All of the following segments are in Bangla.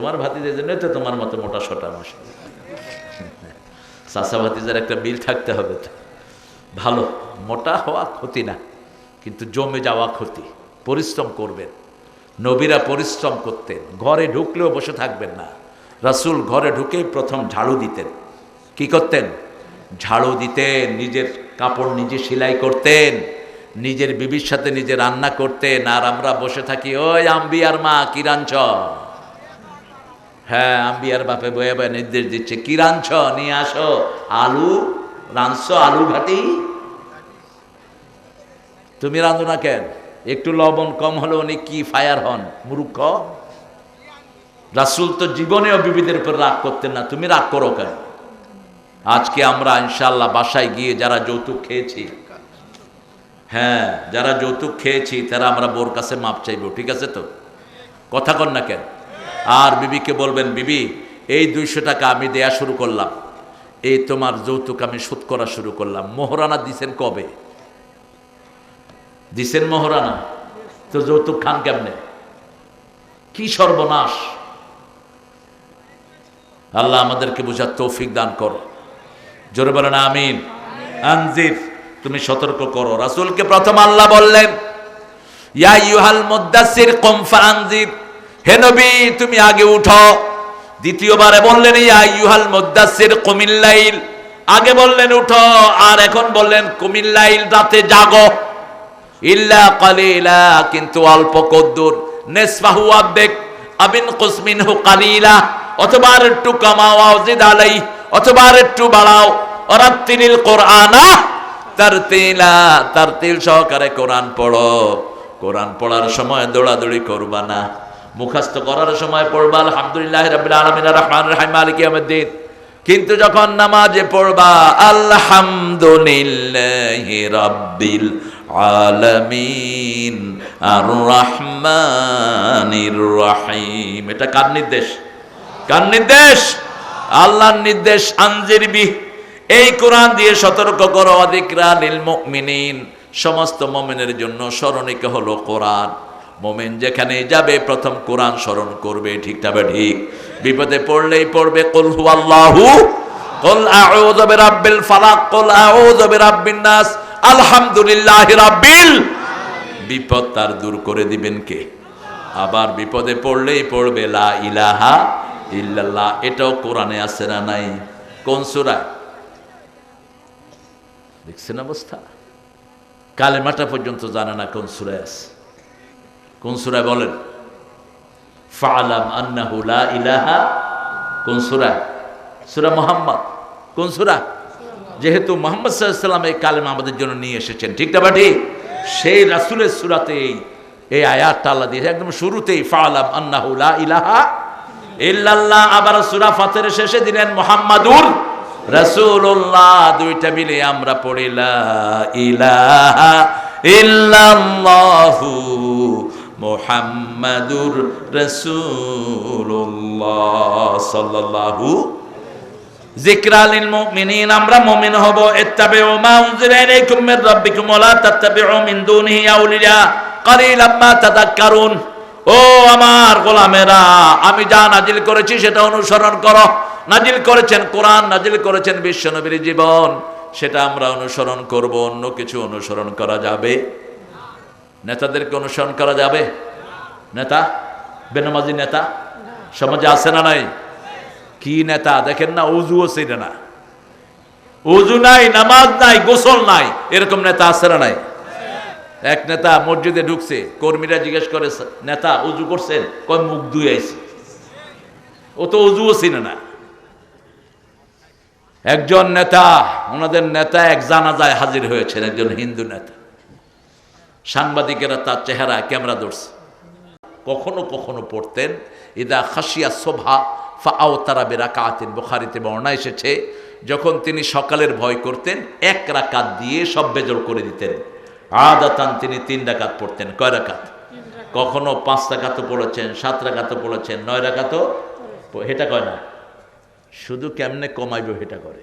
তোমার ভাতিজের জন্য তো তোমার মতো মোটা সোটা মাস চাচা ভাতিজার একটা মিল থাকতে হবে তো। ভালো মোটা হওয়া ক্ষতি না, কিন্তু জমে যাওয়া ক্ষতি। পরিশ্রম করবেন। নবীরা পরিশ্রম করতেন, ঘরে ঢুকলেও বসে থাকবেন না। রাসূল ঘরে ঢুকেই প্রথম ঝাড়ু দিতেন। কি করতেন? ঝাড়ু দিতেন। নিজের কাপড় নিজে সেলাই করতেন, নিজের বিবির সাথে নিজে রান্না করতেন। আর আমরা বসে থাকি, ওই আম্বিয়ার মা কি রাঁধছ? হ্যাঁ, আম্বিয়ার বাপে বয়ে বয়ে নির্দেশ দিচ্ছে, কি রাঁধছ? নিয়ে আসো। আলু রাঁধছ? আলু ঘাটি? তুমি রাঁধো না কেন? একটু লবণ কম হলে উনি কি ফায়ার হন? মূর্খ। রাসূল তো জীবনেও বিবিদের উপর রাগ করতেন না, তুমি রাগ করো কেন? আজকে আমরা ইনশাআল্লাহ বাসায় গিয়ে যারা যৌতুক খেয়েছি, হ্যাঁ যারা যৌতুক খেয়েছি তারা আমরা বোর কাছে মাপ চাইব, ঠিক আছে তো? কথা কন না কেন? আর বিবিকে বলবেন, বিবি এই 200 টাকা আমি দেয়া শুরু করলাম, এই তোমার যৌতুক আমি শোধ করা শুরু করলাম। মোহরানা দিছেন কবে? দিছেন মোহরানা? তো যৌতুক খান কেমনে? কি সর্বনাশ! আল্লাহ আমাদেরকে বুঝার তৌফিক দান করো। জোরে বলেন আমিন। আনজির, তুমি সতর্ক করো। রাসূলকে প্রথম আল্লাহ বললেন, ইয়া আইয়ুহাল মুদ্দাসসির কুম ফাআনজির, হে নবী তুমি আগে উঠো। দ্বিতীয়বারে বললেন, ইয়া আইয়ুহাল মুদ্দাসসির কুমিল লাইল, আগে বললেন উঠো, আর এখন বললেন কুমিল লাইল, রাতে জাগো। ইল্লা কালিলা, কিন্তু অল্প কদ্দুর। নিসফাহু আবেক আবিন কুসমিনহু কালিলা, অথবা আর একটু কমাও, আওজিদ আলাই, অথবা আর একটু বাড়াও। ওরাত্তিলিল কোরআনা তারতিলা, তারতিল সহকারে কোরআন পড়ো। কোরআন পড়ার সময় দৌড়াদৌড়ি করবা না, মুখস্থ করার সময় পড়বা আলহামদুলিল্লাহি রাব্বিল আলামিন আর রহমানির রহিম মালিকি ইয়াউমিদ্দিন। কিন্তু যখন নামাজে পড়বা আলহামদুলিল্লাহি রাব্বিল আলামিন আর রহমানির রহিম, এটা কার নির্দেশ? কার নির্দেশ? আল্লাহর নির্দেশ। আনজির বি, এই কোরআন দিয়ে সতর্ক করো। যিকরা লিল মুমিনিন, সমস্ত মুমিনের জন্য স্মরণিকা হলো কোরআন। মুমিন যেখানে যাবে প্রথম কোরআন স্মরণ করবে, ঠিক তবে ঠিক। বিপদে পড়লেই পড়বে কুল হুয়াল্লাহু, কুল আউযু বিরাব্বিল ফালাক, কুল আউযু বিরাব্বিন নাস, আলহামদুলিল্লাহি রাব্বিল। বিপদ তার দূর করে দিবেন কে? আবার বিপদে পড়লেই পড়বে লা ইলাহা ইল্লাল্লাহ। এটাও কোরআনে আছে না নাই? কোন সূরা? দেখছেন অবস্থা? কালেমাটা পর্যন্ত জানে না কোন সূরায় আছে। কোন সূরা বলেন? ফাআলাম আন্নাহু লা ইলাহা, কোন সূরা? সূরা মুহাম্মদ। কোন সূরা? যেহেতু মুহাম্মদ সাল্লাল্লাহু আলাইহি ওয়াসাল্লাম এই কালেমা আমাদের জন্য নিয়ে এসেছেন, ঠিক না ঠিক? সেই রাসূলের সূরাতে এই আয়াতটা আল্লাহ দিয়েছে একদম শুরুতেই, ফাআলাম আন্নাহু লা ইলাহা ইল্লাল্লাহ। আবার সূরা ফাতিরের শেষে দিলেন মুহাম্মাদুর রাসূলুল্লাহ। দুইটা মিলে আমরা পড়ি লা ইলাহা ইল্লাল্লাহু মুহাম্মাদুর রাসূলুল্লাহ সাল্লাল্লাহু। যিকরা লিল মুমিনিন, আমরা মুমিন হব। ইত্তাবিউ মা উনজিলা ইলাইকুম মির রাব্বিকুম ওয়া লা তাত্তাবিউ মিন দুনিহি আউলিয়া কালিলাম মা তাযাক্কারুন। ও আমার গোলামেরা, আমি যা নাজিল করেছি সেটা অনুসরণ করো। নাজিল করেছেন কোরআন, নাজিল করেছেন বিশ্বনবীর জীবন, সেটা আমরা অনুসরণ করব। অন্য কিছু অনুসরণ করা যাবে? নেতাদেরকে অনুসরণ করা যাবে? নেতা, বেনামাজি নেতা সমাজে আছে না নাই? কি নেতা দেখেন না, ওযুও ছিল না, ওযু নাই, নামাজ নাই, গোসল নাই, এরকম নেতা আছে না নাই? এক নেতা মসজিদে ঢুকছে, কর্মীরা জিজ্ঞেস করে, নেতা ওযু করছেন? কয় মুখ ধুয়ে আইছে। ও তো ওযুও ছিল না। একজন নেতা, ওনাদের নেতা এক জানাজায় হাজির হয়েছেন, একজন হিন্দু নেতা। সাংবাদিকেরা তার চেহারা ক্যামেরা ধরছে। কখনো কখনো পড়তেন, ইদা খাশিয়া সোভা ফাআওতারা বিরাকাতিন, বুখারীতে বর্ণনা এসেছে, যখন তিনি সকালের ভয় করতেন 1 রাকাত দিয়ে সব বেজড় করে দিতেন। আদাতান তিনি 3 রাকাত পড়তেন। কয় রাকাত? কখনো 5 রাকাতও পড়েছেন, 7 রাকাতও পড়েছেন, 9 রাকাতও। হেটা কয় না, শুধু কেমনে কমাইব হেটা করে।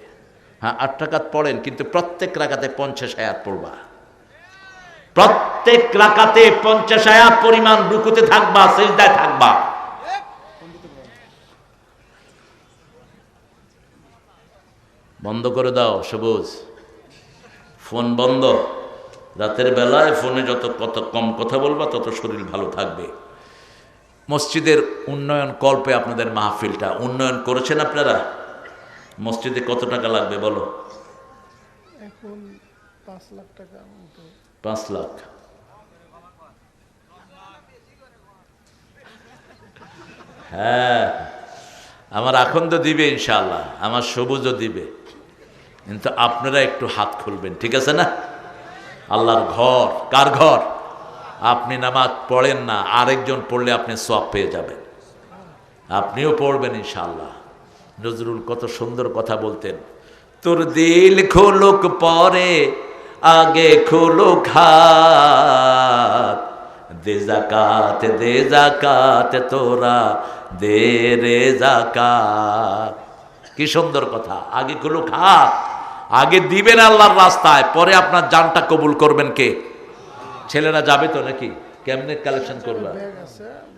হ্যাঁ 8 রাকাত পড়েন, কিন্তু প্রত্যেক রাকাতে 50 আয়াত পড়বা। প্রত্যেক রাকাতে 50 আয়াত পরিমাণ রুকুতে থাকবা, সিজদায় থাকবা। বন্ধ করে দাও সবুজ, ফোন বন্ধ। রাতের বেলায় ফোনে যত কম কথা বলবা তত শরীর ভালো থাকবে। মসজিদের উন্নয়ন কল্পে আপনাদের মাহফিলটা উন্নয়ন করেছেন আপনারা? মসজিদে কত টাকা লাগবে বলো? এখন 5 লাখ টাকা মতো। 5 লাখ। হ্যাঁ, আমার এখন তো দিবে ইনশাআল্লাহ, আমার সবুজও দিবে, কিন্তু আপনারা একটু হাত খুলবেন, ঠিক আছে না? আল্লাহর ঘর, কার ঘর? আপনি নামাজ পড়েন না, আরেকজন পড়লে আপনি সওয়াব পেয়ে যাবেন, আপনিও পড়বেন ইনশাআল্লাহ। নজরুল কত সুন্দর কথা বলতেন, তোর দিল খোলক পরে আগে খোলক হাত, দে জাকাত তোরা দে রে জাকাত। কি সুন্দর কথা, আগে খোলক হাত, আগে দিবেন আল্লাহর রাস্তায়, পরে আপনার জানটা কবুল করবেন কে? ছেলেরা যাবে তো নাকি? কেমনে কালেকশন করবা?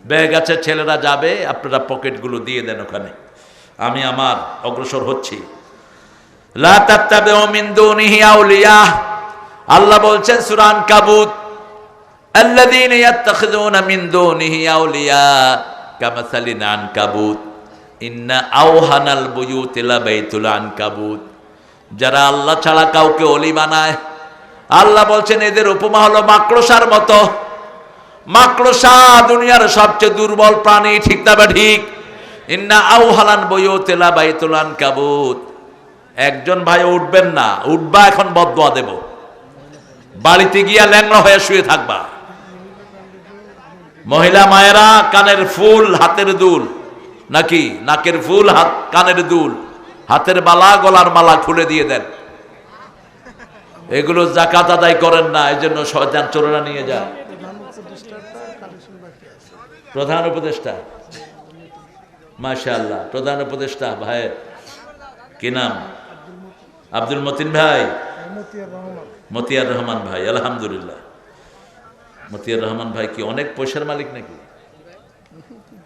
ব্যাগ আছে, ছেলেরা যাবে, আপনারা পকেটগুলো দিয়ে দেন ওখানে। আমি আমার অগ্রসর হচ্ছি। লা তাত্তাবিউ মিন দুনিহি আউলিয়া, আল্লাহ বলছেন সূরা আনকাবুত, আল্লাযীনা ইয়াত্তাখিযুনা মিন দুনিহি আউলিয়া কামাসালিন আনকাবুত ইন্না আওহানাল বুয়ুতি লাবাইতুল আনকাবুত। যারা আল্লাহ ছাড়া কাউকে ওলি বানায়, আল্লাহ বলছেন এদের উপমা হলো মাকড়সার মতো। মাকড়সা দুনিয়ার সবচেয়ে দুর্বল প্রাণী, ঠিক না বা ঠিক? ইন্না আওহানাল বুয়ুতি লাবাইতুল আনকাবুত। একজন ভাই উঠবেন না, উঠবা এখন বদদোয়া দেব, বাড়িতে গিয়া ল্যাংড়া হয়ে শুয়ে থাকবা। মহিলা মায়েরা কানের ফুল হাতের দুল, নাকি নাকের ফুল হাত কানের দুল, হাতের মালা গলার মালা খুলে দিয়ে দেন। এগুলো যাকাত আদায় করেন না, এই জন্য শয়তান চোরেরা নিয়ে যায়। প্রধান উপদেষ্টা, মাশাআল্লাহ, প্রধান উপদেষ্টা ভাই কি নাম? আব্দুল মতিন ভাই, মতিয়ার রহমান ভাই, আলহামদুলিল্লাহ। মতিয়ার রহমান ভাই কি অনেক পয়সার মালিক নাকি?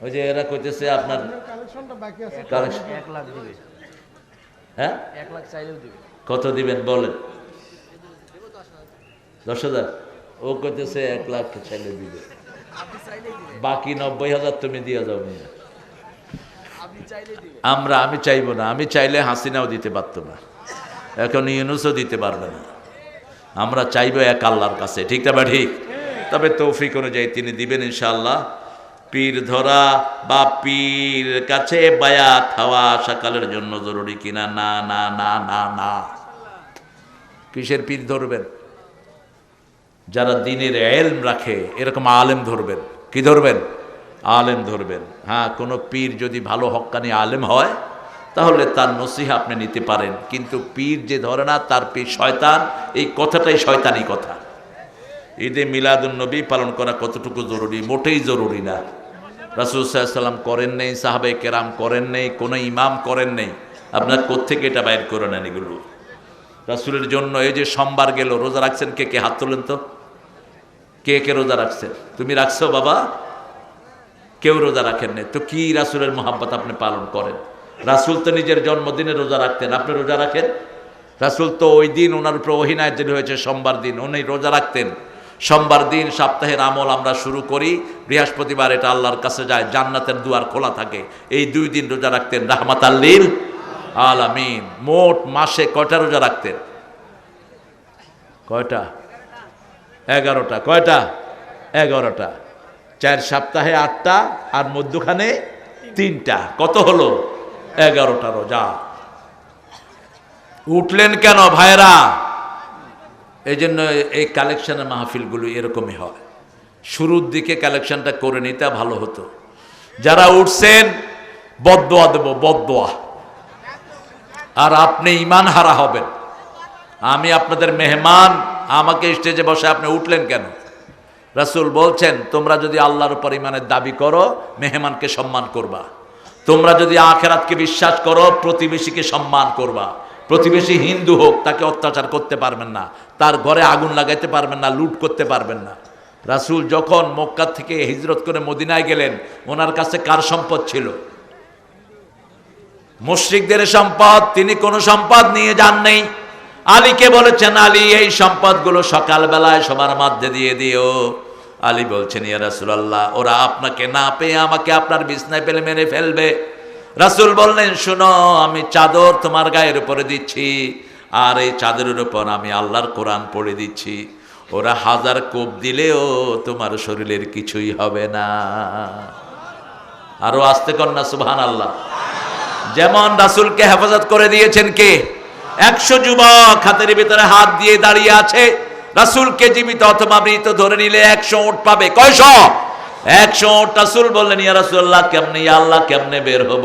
ওই যে এরা কইতেছে আপনার হ্যাঁ, কত দিবেন বলেন? 10,000। ও কইতেছে 1 লাখ চাইলে দিবে, বাকি 90,000 তুমি দিয়ে যাও। আমি চাইবো না, আমি চাইলে হাসিনাও দিতে পারতো না, এখন ইউনূসও দিতে পারবে না। আমরা চাইবো এক আল্লাহর কাছে, ঠিক না বা ঠিক? তবে তৌফিক অনুযায়ী তিনি দিবেন ইনশাআল্লাহ। পীর ধরা বা পীর কাছে বায়াত হওয়া সকালের জন্য জরুরি কিনা? না না না না না। কিসের পীর ধরবেন? যারা দ্বীনের ইলম রাখে এরকম আলেম ধরবেন। কি ধরবেন? আলেম ধরবেন। হ্যাঁ, কোনো পীর যদি ভালো হক্কানি আলেম হয় তাহলে তার নসিহা আপনি নিতে পারেন, কিন্তু পীর যে ধরে না তার পীর শয়তান, এই কথাটাই শয়তানি কথা। ঈদে মিলাদুন নবী পালন করা কতটুকু জরুরি? মোটেই জরুরি না। রাসূল সাল্লাল্লাহু আলাইহি ওয়াসাল্লাম করেন নেই, সাহাবায়ে কেরাম করেন নেই, কোনো ইমাম করেন নেই। আপনার কোত্থেকে এটা বাইর করে নেন এগুলো? রাসূলের জন্য এই যে সোমবার গেল, রোজা রাখছেন কে কে? হাত তোলেন তো। কে কে রোজা রাখছেন? তুমি রাখছো বাবা? কেউ রোজা রাখেন নাই তো কি রাসূলের মহব্বত আপনি পালন করেন? রাসূল তো নিজের জন্মদিনে রোজা রাখতেন, আপনি রোজা রাখেন? রাসূল তো ওই দিন ওনার উপর ওহী নাযিল হয়েছে সোমবার দিন, উনি রোজা রাখতেন। সোমবার দিন সপ্তাহের আমল আমরা শুরু করি, বৃহস্পতিবার এটা আল্লাহর কাছে যায়, জান্নাতের দুয়ার খোলা থাকে। এই 2 দিন রোজা রাখতেন রাহমাতাল লিল আলামিন। মোট মাসে কয়টা রোজা রাখতেন? কয়টা? 11টা। কয়টা? 11টা। 4 সপ্তাহে 8টা আর মধ্যখানে 3টা, কত হলো? 11টা রোজা। উঠলেন কেন ভাইরা? এই জন্য এই কালেকশনের মাহফিলগুলো এরকমই হয়। শুরুর দিকে কালেকশনটা করে নিতে ভালো হতো। যারা উঠছেন বদদোয়া দেব, বদদোয়া, আর আপনি ঈমান হারা হবেন। আমি আপনাদের মেহমান, আমাকে স্টেজে বসে আপনি উঠলেন কেন? রাসূল বলছেন তোমরা যদি আল্লাহর উপর ঈমানের দাবি করো মেহমানকে সম্মান করবা, তোমরা যদি আখিরাতকে বিশ্বাস করো প্রতিবেশীকে সম্মান করবা। প্রতিবেশী হিন্দু হোক, তাকে অত্যাচার করতে পারবেন না, তার ঘরে আগুন লাগাইতে পারবেন না, লুট করতে পারবেন না। রাসূল যখন মক্কা থেকে হিজরত করে মদিনায় গেলেন, ওনার কাছে কার সম্পদ ছিল? মুশরিকদের সম্পদ, তিনি কোনো সম্পদ নিয়ে যান নেই। আলীকে বলেছেন, আলী এই সম্পদগুলো সকালবেলায় সবার মধ্যে দিয়ে দিও। আলী বলছেন, ইয়া রাসূলুল্লাহ, ওরা আপনাকে না পেয়ে আমাকে আপনার বিছনায় পেলে মেরে ফেলবে। রাসূল বললেন, শুনো, আমি চাদর তোমার গায়ের উপরে দিচ্ছি, আর এই চাদরের উপর আমি আল্লাহর কোরআন পড়ে দিচ্ছি। ওরা 1000 কোপ দিলেও তোমার শরীরের কিছুই হবে না। আরো আস্তে কন্যা সুবহানাল্লাহ। যেমন রাসূলকে হেফাজত করে দিয়েছেন কে? 100 যুবক হাতের ভিতরে হাত দিয়ে দাঁড়িয়ে আছে। রাসূলকে জীবিত অথবা মৃত ধরে নিলে 100 উট পাবে। কয়শ? 100 উট। রাসূল বললেন, ইয়া রাসূলুল্লাহ, কেমনে, ইয়া আল্লাহ, কেমনে বের হব?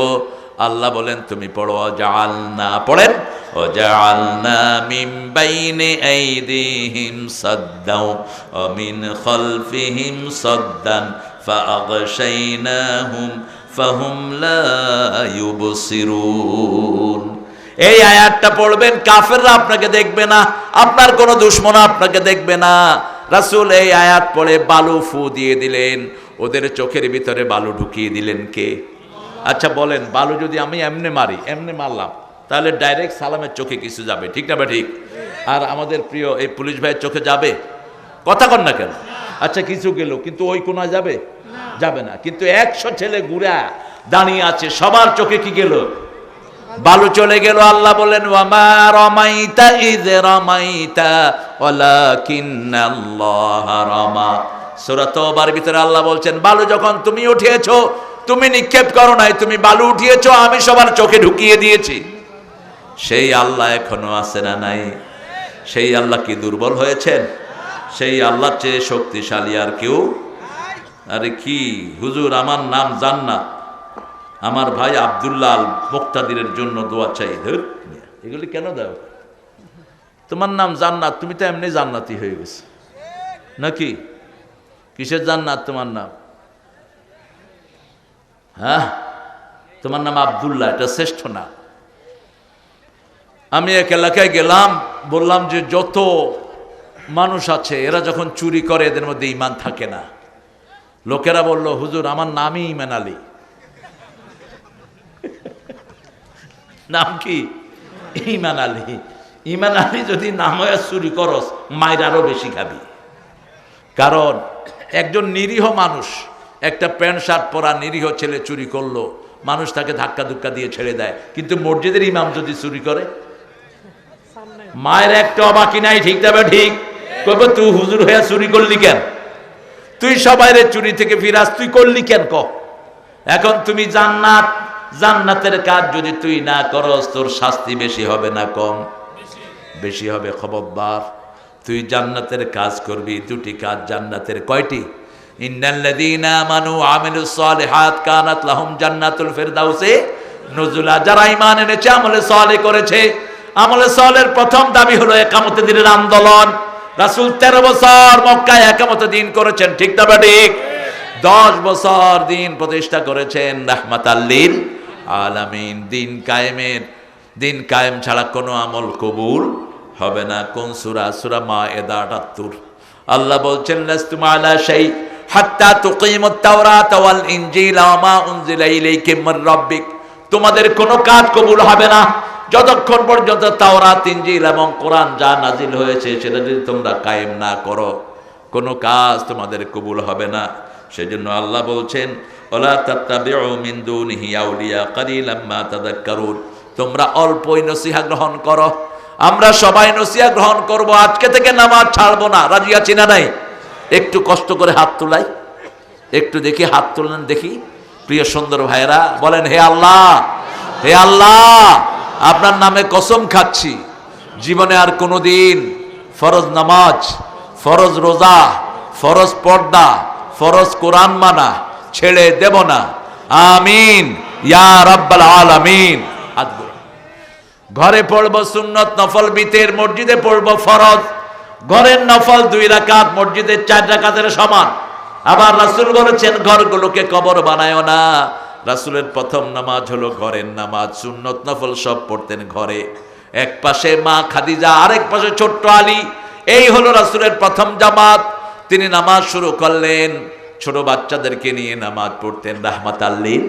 আল্লাহ বলেন, তুমি পড়ো, জাআলনা, পড়েন, ও জাআলনা মিন বাইনি আইদিহিম সাদ্দাও ওয়া মিন খালফিহিম সাদ্দান ফাআগশাইনাহুম ফাহুম লা ইউবসিরুন। এই আয়াতটা পড়বেন, কাফেররা আপনাকে দেখবে না, আপনার কোনো দুশমন আপনাকে দেখবে না। রাসূল এই আয়াত পড়ে বালু ফু দিয়ে দিলেন, ওদের চোখের ভিতরে বালু ঢুকিয়ে দিলেন কে? আচ্ছা বলেন, বালু যদি আমি এমনি মারি, এমনি মারলাম, তাহলে ডাইরেক্ট সালামের চোখে কিছু যাবে, ঠিক না? ঠিক। আর আমাদের প্রিয় এই পুলিশ ভাইয়ের চোখে যাবে? কথা কন না কেন? আচ্ছা কিছু গেল, কিন্তু ওই কোনায় যাবে? যাবে না। কিন্তু 100 ছেলে ঘুরা দাঁড়িয়ে আছে, সবার চোখে কি গেল? বালু চলে গেল। আল্লাহ বলেন, ওয়ামা রামাইতা ইয রামাইতা ওয়ালাকিন্নাল্লাহ রামা। সূরা তওবার ভিতরে আল্লাহ বলছেন, বালু যখন তুমি উঠিয়েছো, তুমি নিক্ষেপ করো নাই, তুমি বালু উঠিয়েছো, আমি সবার চোখে ঢুকিয়ে দিয়েছি। সেই আল্লাহ এখনো আছে না নাই? সেই আল্লাহ কি দুর্বল হয়েছেন? সেই আল্লাহর চেয়ে শক্তিশালী আর কেউ? আরে কি হুজুর, আমার নাম জান্নাত, আমার ভাই আব্দুল্লাহ আল মুক্তাদিরের জন্য দোয়া চাই। ধুর, এগুলি কেন দাও? তোমার নাম জান্নাত, তুমি তো এমনি জান্নাতি হয়ে গেছে নাকি? কিসের জান্নাত তোমার নাম? হ্যাঁ, তোমার নাম আব্দুল্লাহ, এটা শ্রেষ্ঠ না। আমি এক এলাকায় গেলাম, বললাম যে যত মানুষ আছে এরা যখন চুরি করে এদের মধ্যে ঈমান থাকে না। লোকেরা বলল, হুজুর আমার নামই ঈমান আলী। নাম কি? ঈমান আলী। ঈমান আলী যদি নাম হয় চুরি করস, মায়ের আরো বেশি খাবি। কারণ একজন নিরীহ মানুষ, একটা প্যান্ট শার্ট পরা নিরীহ ছেলে চুরি করলো, মানুষ তাকে ধাক্কা ধুক্কা দিয়ে ছেড়ে দেয়। কিন্তু মসজিদের ইমাম যদি চুরি করে, মায়ের একটা অবাকি নাই, ঠিক তবে ঠিক কবে তুই হুজুর হয়ে চুরি করলি কেন? তুই সবাইরে চুরি থেকে ফিরাস, তুই করলি কেন? ক এখন তুমি জান্নাতের কাজ যদি তুই না করস, তোর শাস্তি বেশি হবে না কম? বেশি হবে। খবরদার, তুই জান্নাতের কাজ করবি। দুটি কাজ জান্নাতের। কয়টি? ইন্নাল্লাযীনা আমানু ওয়া আমিলুস সালিহাত কানাত লাহুম জান্নাতুল ফিরদাউসি নুজুলা। যারা ঈমান এনেছে, আমলে সালেহ করেছে, আমলে সালের প্রথম দাবি হলো একামতে দ্বীনের আন্দোলন। রাসূল 13 বছর মক্কায় একামতে দ্বীন করেছেন, ঠিক না ঠিক? 10 বছর দ্বীন প্রতিষ্ঠা করেছেন রাহমাতাল লিল আলামিন। দিন কায়েম ছাড়া কোনো আমল কবুল হবে না। কোন সূরা? সূরা মায়েদা 78। আল্লাহ বলছেন, লাস্তুম আলা শাই হাত্তা তুকিমুত তাওরাত ওয়াল ইনজিল ওয়া মা উনজিলা ইলাইকুম মির রাব্বিক। তোমাদের কোনো কাজ কবুল হবে না যতক্ষণ পর্যন্ত তাওরাত, ইনজিল এবং কোরআন যা নাজিল হয়েছে সেটা যদি তোমরা কায়েম না করো, কোনো কাজ তোমাদের কবুল হবে না। সেজন্য আল্লাহ বলছেন, ওয়ালা তাত্তাবিউ মিন দুনিহি আউলিয়া কালিলাম মা তাযাক্কারুন। তোমরা অল্পই নসিহত গ্রহণ করো। আমরা সবাই নসিহত গ্রহণ করব, আজকে থেকে নামাজ ছাড়বো না। রাজি আছি না নাই? একটু কষ্ট করে হাত তোলাই, একটু দেখি, হাত তুলেন দেখি। প্রিয় সুন্দর ভাইরা বলেন, হে আল্লাহ, হে আল্লাহ, আপনার নামে কসম খাচ্ছি, জীবনে আর কোনোদিন ফরজ নামাজ, ফরজ রোজা, ফরজ পর্দা, ফরজ কোরআন মানা ছেড়ে দেব না। আমিন ইয়া রাব্বাল আলামিন। ঘরে পড়ব সুন্নত নফল বিতের, মসজিদে পড়ব ফরজ। ঘরের নফল 2 রাকাত, মসজিদের 4 রাকাতের সমান। আবার রাসূল বলেছেন, ঘরগুলোকে কবর বানায়ও না। রাসূলের প্রথম নামাজ হলো ঘরের নামাজ। সুন্নত নফল সব পড়তেন ঘরে। এক পাশে মা খাদিজা, আরেক পাশে ছোট্ট আলী। এই হলো রাসূলের প্রথম জামাত। তিনি নামাজ শুরু করলেন, ছোট বাচ্চাদেরকে নিয়ে নামাজ পড়তেন রাহমাতাল লিল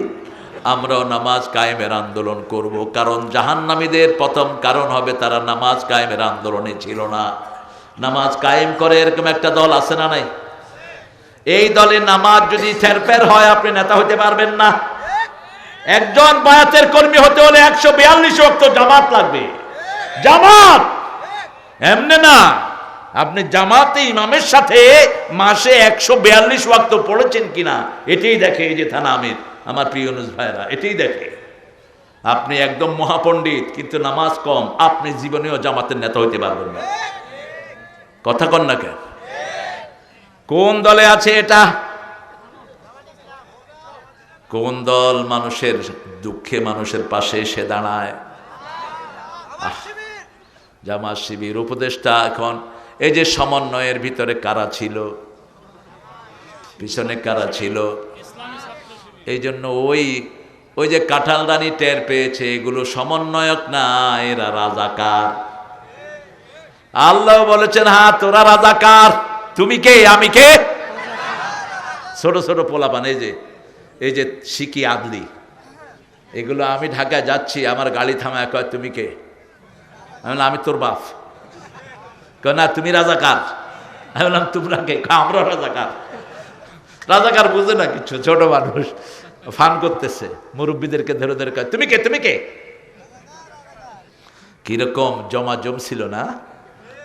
আমরাও নামাজ কায়েমের আন্দোলন করব, কারণ জাহান্নামীদের প্রথম কারণ হবে তারা নামাজ কায়েমের আন্দোলনে ছিল না। নামাজ কায়েম করে এরকম একটা দল আছে না নাই? এই দলে নামাজ যদি ঠেরফের হয় আপনি নেতা হতে পারবেন না। একজন বায়াতের কর্মী হতে হলে 142 ওয়াক্ত জামাত লাগবে। জামাত এমনি না, আপনি জামাতে ইমামের সাথে মাসে 142 ওয়াক্ত পড়েছেন কিনা এটাই দেখে এই যে থানা আমির, আমার প্রিয় ইউনুস ভাইরা, এটাই দেখে। আপনি একদম মহাপণ্ডিত কিন্তু নামাজ কম, আপনি জীবনেও জামাতের নেতা হইতে পারবেন না। কথা কন না কেন? কোন দলে আছে এটা? কোন দল মানুষের দুঃখে মানুষের পাশে এসে দাঁড়ায়? জামাত শিবির। উপদেষ্টা এখন এই যে সমন্বয়ের ভিতরে কারা ছিল, পিছনে কারা ছিল? এই জন্য ওই যে কাঁঠালদানি টের পেয়েছে এগুলো সমন্বয়ক না, এরা রাজাকার। আল্লাহ বলেছেন হ্যাঁ তোরা রাজাকার। তুমি কে আমি কে? ছোট ছোট পোলাপান, এই যে শিকি আদলি, এগুলো আমি ঢাকায় যাচ্ছি, আমার গাড়ি থামায় কয় তুমি কে? আমি বললাম আমি তোর বাপ। কয় না তুমি রাজাকার। আমি বললাম তোমরা কে? আমরা রাজাকার। রাজাকার বুঝে না কিছু, ছোট মানুষ ফান করতেছে, মুরব্বীদেরকে ধরে ধরে কয় তুমি কে তুমি কে। কিরকম জমা জমছিল না?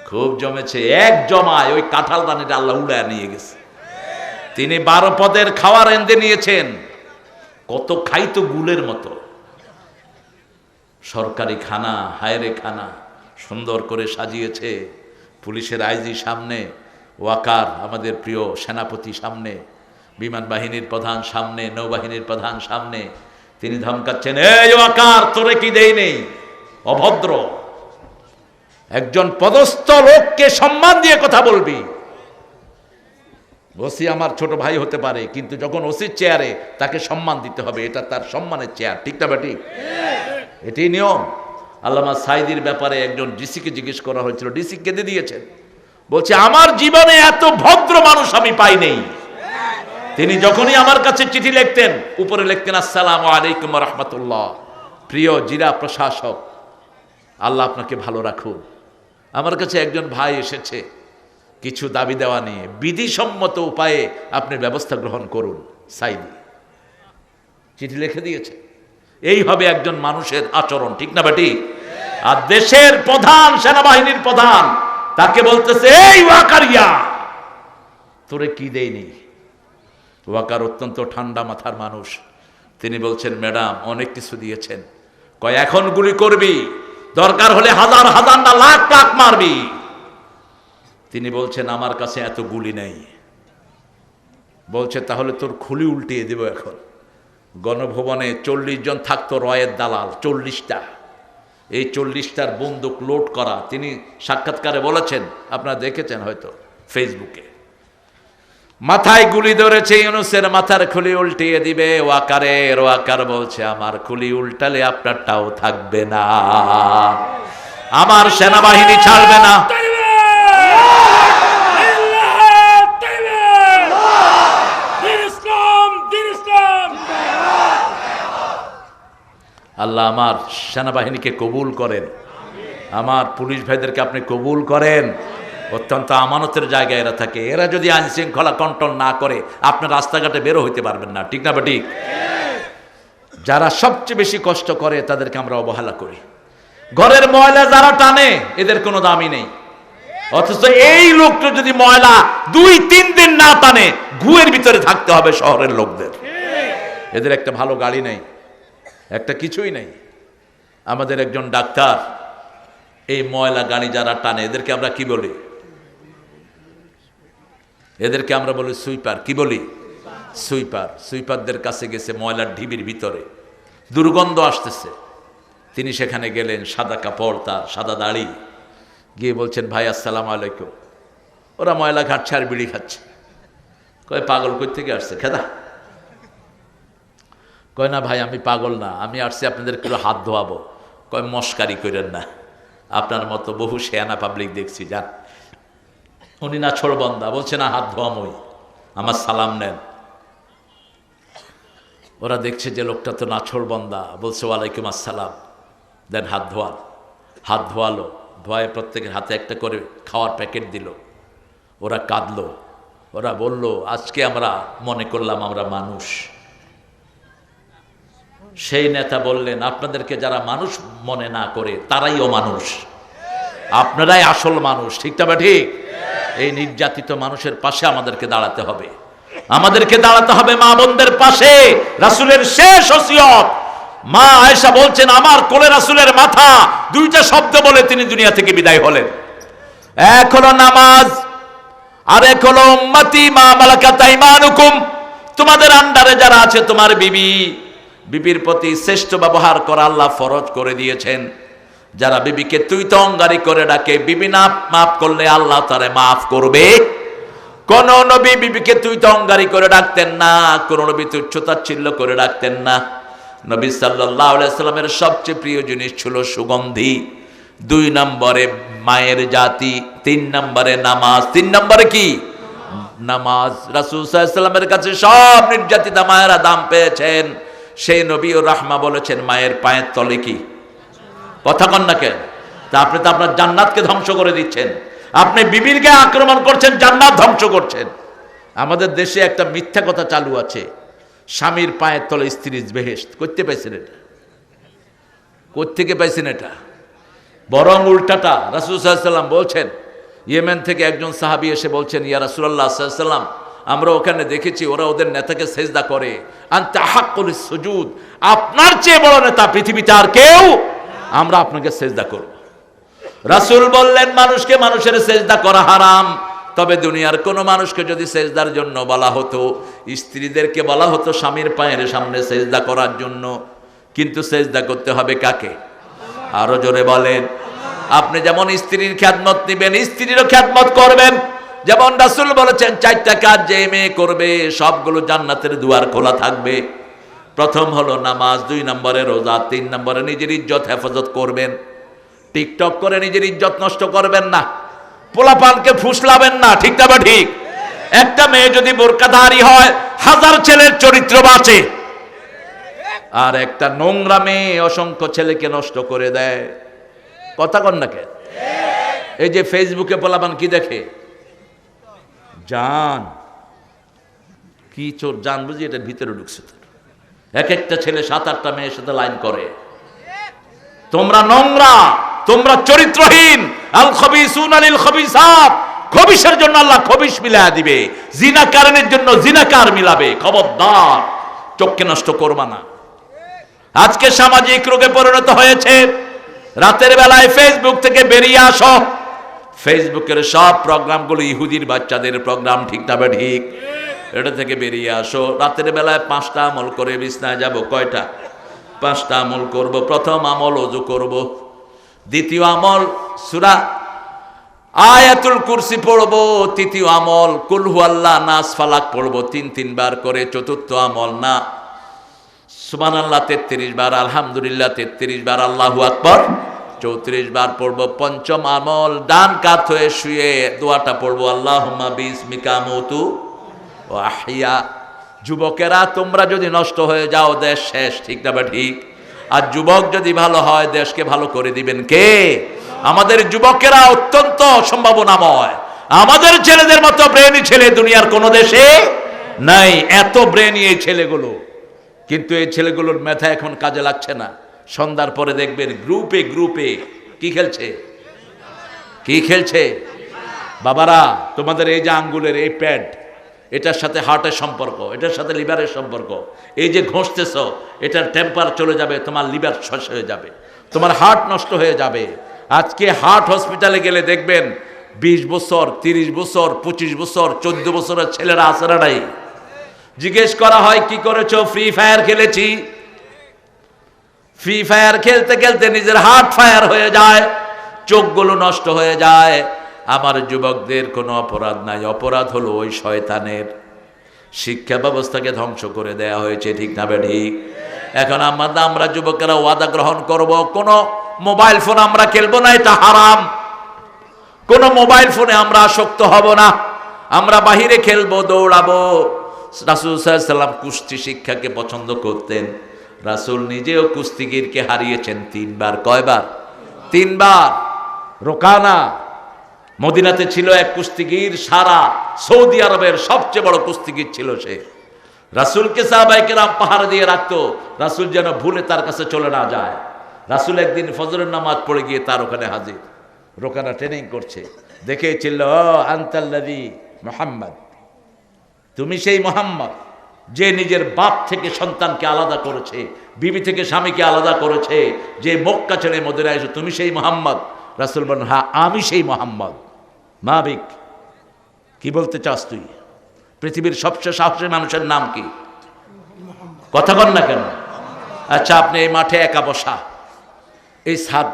খুব জমেছে। এক জমায় ওই কাঁঠাল দানিটা আল্লাহ উড়ায় নিয়ে গেছে। তিনি 12 পদের খাওয়ার এনে নিয়েছেন, কত খাইতো গুলের মতো। সরকারি খানা, হায়রে খানা সুন্দর করে সাজিয়েছে। পুলিশের আইজি সামনে, ওয়াকার আমাদের প্রিয় সেনাপতি সামনে, বিমান বাহিনীর প্রধান সামনে, নৌবাহিনীর প্রধান সামনে। তিনি ধমকাচ্ছেন, এই ওয়াকার তোরে কি দেই নেই, অভদ্র। একজন পদস্থ লোককে সম্মান দিয়ে কথা বলবি। ওসি আমার ছোট ভাই হতে পারে, কিন্তু যখন ওসির চেয়ারে তাকে সম্মান দিতে হবে, এটা তার সম্মানের চেয়ার, ঠিক না বেটি? এটাই নিয়ম। আল্লামা সাইদির ব্যাপারে একজন ডিসিকে জিজ্ঞেস করা হয়েছিল, ডিসি কেঁদে দিয়েছেন, বলছে আমার জীবনে এত ভদ্র মানুষ আমি পাই নেই। তিনি যখনই আমার কাছে চিঠি লিখতেন উপরে লিখতেন আসসালামু আলাইকুম ওয়া রাহমাতুল্লাহ, প্রিয় জিলা প্রশাসক, আল্লাহ আপনাকে ভালো রাখুন। আমার কাছে একজন ভাই এসেছে কিছু দাবি দেওয়া নিয়ে, বিধিসম্মত উপায়ে আপনি ব্যবস্থা গ্রহণ করুন। সাইদি চিঠি লিখে দিয়েছে। এইভাবে একজন মানুষের আচরণ, ঠিক না বেটি? আর দেশের প্রধান, সেনাবাহিনীর প্রধান, তাকে বলতেছে এই ওয়াকারিয়া তোরে কি দেয়নি। ওয়াকার অত্যন্ত ঠান্ডা মাথার মানুষ, তিনি বলছেন ম্যাডাম অনেক কিছু দিয়েছেন। কয় এখন গুলি করবি, দরকার হলে হাজার হাজার না লাখ লাখ মারবি। তিনি বলছেন আমার কাছে এত গুলি নেই। বলছে তাহলে তোর খুলি উল্টিয়ে দেব এখন। গণভবনে 40 জন থাকতো রয়ের দালাল, 40টা। এই 40টার বন্দুক লোড করা। তিনি সাক্ষাৎকারে বলেছেন, আপনারা দেখেছেন হয়তো ফেসবুকে, মাথায় গুলি ধরেছে, ইউনূসের মাথার খুলি উল্টিয়ে দিবে। ওয়াকার বলছে আমার খুলি উল্টালে আপনারটাও থাকবে না, আমার সেনাবাহিনী ছাড়বে না। আল্লাহ আমার সেনাবাহিনীকে কবুল করেন, আমার পুলিশ ভাইদেরকে আপনি কবুল করেন। অত্যন্ত আমানতের জায়গায় এরা থাকে। এরা যদি আইন শৃঙ্খলা কন্ট্রোল না করে আপনার রাস্তাঘাটে বেরো হইতে পারবেন না, ঠিক না বেঠিক? যারা সবচেয়ে বেশি কষ্ট করে তাদেরকে আমরা অবহেলা করি। ঘরের ময়লা যারা টানে এদের কোনো দামই নেই, অথচ এই লোকটা যদি ময়লা 2-3 দিন না টানে ঘুয়ের ভিতরে থাকতে হবে শহরের লোকদের। এদের একটা ভালো গাড়ি নেই, একটা কিছুই নেই। আমাদের একজন ডাক্তার এই ময়লা গাড়ি যারা টানে এদেরকে আমরা কি বলি? এদেরকে আমরা বলি সুইপার। কি বলি? সুইপার। সুইপারদের কাছে গেছে ময়লার ঢিবির ভিতরে, দুর্গন্ধ আসতেছে। তিনি সেখানে গেলেন, সাদা কাপড়, তার সাদা দাড়ি, গিয়ে বলছেন ভাই আসসালামু আলাইকুম। ওরা ময়লা ঘাটছে আর বিড়ি খাচ্ছে। কয় পাগল কই থেকে আসছে খেদা? কয় না ভাই আমি পাগল না, আমি আসছি আপনাদের একটু হাত ধোয়াবো। কয় মস্কারি করেন না, আপনার মতো বহু শেয়ানা পাবলিক দেখছি, যান। উনি না ছোড়বন্দা, বলছে না হাত ধোয়ামই, আমার সালাম নেন। ওরা দেখছে যে লোকটা তো নাছোড়বান্দা, বলছে ওয়ালাইকুম আসসালাম, দেন হাত ধোয়াল। হাত ধোয়ালো, ধোয়ায় প্রত্যেকের হাতে একটা করে খাওয়ার প্যাকেট দিল। ওরা কাঁদলো, ওরা বলল আজকে আমরা মনে করলাম আমরা মানুষ। সেই নেতা বললেন আপনাদেরকে যারা মানুষ মনে না করে তারাই অমানুষ, আপনারাই আসল মানুষ। ঠিকটা বা ঠিক? এই নির্যাতিত মানুষের পাশে আমাদেরকে দাঁড়াতে হবে, আমাদেরকে দাঁড়াতে হবে মা বোনদের পাশে। রাসূলের শেষ ওসিয়ত, মা আয়েশা বলছেন আমার কোলে রাসূলের মাথা, দুইটা শব্দ বলে তিনি দুনিয়া থেকে বিদায় হলেন। এক হলো নামাজ, আর এক হলো উম্মতি মা মালাকাত আইমানুকুম, তোমাদের আন্ডারে যারা আছে তোমার বিবি, বিবির প্রতি শ্রেষ্ঠ ব্যবহার করা আল্লাহ ফরজ করে দিয়েছেন। যারা বিবিকে তুই তো অঙ্গারি করে ডাকে, বিবি না মাফ করলে আল্লাহ তারে মাফ করবে। কোন নবী বিবিকে তুই তো অঙ্গারি করে ডাকতেন না, কোন নবী তুচ্ছতাচ্ছিল্য করে ডাকতেন না। নবী সাল্লাল্লাহু আলাইহি সাল্লামের সবচেয়ে প্রিয় জিনিস ছিল সুগন্ধি, 2 নম্বরে মায়ের জাতি, 3 নম্বরে নামাজ। 3 নম্বরে কি? নামাজ। রাসূল সাল্লাল্লাহু আলাইহি সাল্লামের কাছে সব নির্যাতিতা মায়েরা দাম পেয়েছেন। সেই নবী ও রাহমা বলেছেন মায়ের পায়ের তলে কি? কথা কন না কেন? তা আপনি তো আপনার জান্নাতকে ধ্বংস করে দিচ্ছেন, আপনি বিবিরকে আক্রমণ করছেন, জান্নাত ধ্বংস করছেন। আমাদের দেশে একটা মিথ্যা কথা চালু আছে, স্বামীর পায়ের তলে স্ত্রীর বেহেশত। করতে পাইছেন এটা? কোত্থেকে পাইছেন এটা? বরং উল্টাটা। রাসূল সাল্লাল্লাহু আলাইহি সাল্লাম বলছেন, ইয়েমেন থেকে একজন সাহাবী এসে বলছেন ইয়া রাসূলুল্লাহ সাল্লাল্লাহু আলাইহি সাল্লাম, আমরা ওখানে দেখেছি ওরা ওদের নেতাকে সেজদা করে, আনতা হাক্কুল সুজুদ, আপনার চেয়ে বড় নেতা পৃথিবীতে আর কেউ, আমরা আপনাকে সেজদা করব। রাসূল বললেন মানুষকে মানুষের সেজদা করা হারাম, তবে দুনিয়ার কোন মানুষকে যদি সেজদার জন্য বলা হতো, স্ত্রীদেরকে বলা হতো স্বামীর পায়ের সামনে সেজদা করার জন্য, কিন্তু সেজদা করতে হবে কাকে? আরো জোরে বলেন। আপনি যেমন স্ত্রীর খেদমত নিবেন, স্ত্রীরও খেদমত করবেন। যেমন রাসূল বলেছেন 4টা কাজ যে মেয়ে করবে সবগুলো জান্নাতের দুয়ার খোলা থাকবে। প্রথম হলো নামাজ, 2 নম্বরে রোজা, 3 নম্বরে নিজের ইজ্জত হেফাজত করবেন। টিকটক করে নিজের ইজ্জত নষ্ট করবেন না, পোলাপানকে ফুসলাবেন না। ঠিক না বা ঠিক? একটা মেয়ে যদি বোরকাধারী হয় 1000 ছেলের চরিত্র বাঁচে, আর একটা নোংরা মেয়ে অসংখ্য ছেলেকে নষ্ট করে দেয়। কথা কন না কেন? এই যে ফেসবুকে পোলাপান কি দেখে, জান কি চোর, জান বুঝি এটার ভিতরে ঢুকছে। এক একটা ছেলে 7-8টা মেয়ের সাথে লাইন করে। তোমরা নোংরা, তোমরা চরিত্রহীন। আল খবিসুনা লিল খবিসাত, খবিসের জন্য আল্লাহ খবিস মিলায়া দিবে, জিনাকারনের জন্য জিনাকার মিলাবে। খবরদার, চোখকে নষ্ট করবা না। আজকে সামাজিক রোগে পরিণত হয়েছে। রাতের বেলায় ফেসবুক থেকে বেরিয়ে আসো, ফেসবুকের সব প্রোগ্রামগুলো ইহুদির বাচ্চাদের প্রোগ্রাম। ঠিক না বা ঠিক? এটা থেকে বেরিয়ে আসো। রাতের বেলায় 5টা আমল করে বিছনায় যাব। কয়টা? 5টা আমল করব। প্রথম আমল ওযু করব, দ্বিতীয় আমল সূরা আয়াতুল কুরসি পড়ব, তৃতীয় আমল কুল হুয়াল্লাহ নাস ফালাক পড়ব 3 বার করে, চতুর্থ আমল না সুবহানাল্লাহ 33 বার, আলহামদুলিল্লাহ 33 বার, আল্লাহু আকবার 34 বার পড়ব। পঞ্চম আমল ডান কাত হয়ে শুয়ে দোয়াটা পড়ব, আল্লাহুম্মা বিসমিকা আমুতু ওয়া আহইয়া। যুবকেরা তোমরা যদি নষ্ট হয়ে যাও দেশ শেষ। ঠিক না বা ঠিক? আর যুবক যদি ভালো হয় দেশকে ভালো করে দিবেন কে? আমাদের যুবকেরা অত্যন্ত সম্ভাবনাময়। আমাদের ছেলেদের মতো ব্রেনি ছেলে দুনিয়ার কোন দেশে নাই। এত ব্রেনি এই ছেলেগুলো, কিন্তু এই ছেলেগুলোর মেধা এখন কাজে লাগছে না। সন্ধ্যার পরে দেখবেন গ্রুপে গ্রুপে কি খেলছে, কি খেলছে। বাবারা, তোমাদের এই যে আঙ্গুলের এই প্যাড, এটার সাথে হার্টের সম্পর্ক, এটার সাথে লিভারের সম্পর্ক। এই যে ঘষতেছ, এটার টেম্পার চলে যাবে, তোমার লিভার শেষ হয়ে যাবে, তোমার হার্ট নষ্ট হয়ে যাবে। আজকে হার্ট হসপিটালে গেলে দেখবেন 20 বছর, 30 বছর, 25 বছর, 14 বছরের ছেলেরা আছে না নাই? জিজ্ঞেস করা হয় কি করেছো? ফ্রি ফায়ার খেলেছি। ফ্রি ফায়ার খেলতে খেলতে নিজের হার্ট ফায়ার হয়ে যায়, চোখগুলো নষ্ট হয়ে যায়। আমার যুবকদের কোনো অপরাধ নাই, অপরাধ হলো ওই শয়তানের। শিক্ষা ব্যবস্থাকে ধ্বংস করে দেয়া হয়েছে। ঠিক না ঠিক? এখন আমরা যুবকেরা ওয়াদা গ্রহণ করব, কোনো মোবাইল ফোন আমরা খেলবো না, এটা হারাম। কোনো মোবাইল ফোনে আমরা আসক্ত হব না, আমরা বাহিরে খেলবো, দৌড়াবো, রাসূল সাল্লাল্লাহু আলাইহি ওয়াসাল্লাম কুস্তি শিক্ষাকে পছন্দ করতেন। রাসূল নিজেও কুস্তিগিরকে হারিয়েছেন 3 বার। কয়বার? 3 বার। রোকানা মদিনাতে ছিল এক কুস্তিগির, সারা সৌদি আরবের সবচেয়ে বড় কুস্তিগির ছিল সে। রাসূলকে সাহাবায়ে কেরাম পাহারা দিয়ে রাখতো, রাসূল যেন ভুলে তার কাছে চলে না যায়। রাসূল একদিন ফজরের নামাজ পড়ে গিয়ে তার ওখানে হাজির। রোকানা ট্রেনিং করছে, দেখে ছিল, ও আনতাল্লাযী মুহাম্মদ, তুমি সেই মুহাম্মদ যে নিজের বাপ থেকে সন্তানকে আলাদা করেছে, বিবি থেকে স্বামীকে আলাদা করেছে, যে মক্কা ছেড়ে মদিনায় এসে, তুমি সেই মুহাম্মদ? রাসূল বলেন, হ্যাঁ আমি সেই মুহাম্মদ। মাবিক, কি বলতে চাস তুই? পৃথিবীর সবচেয়ে সাহসী মানুষের নাম কি? কথা বল না কেন? আচ্ছা, আপনি এই মাঠে একা বসা, এই সাত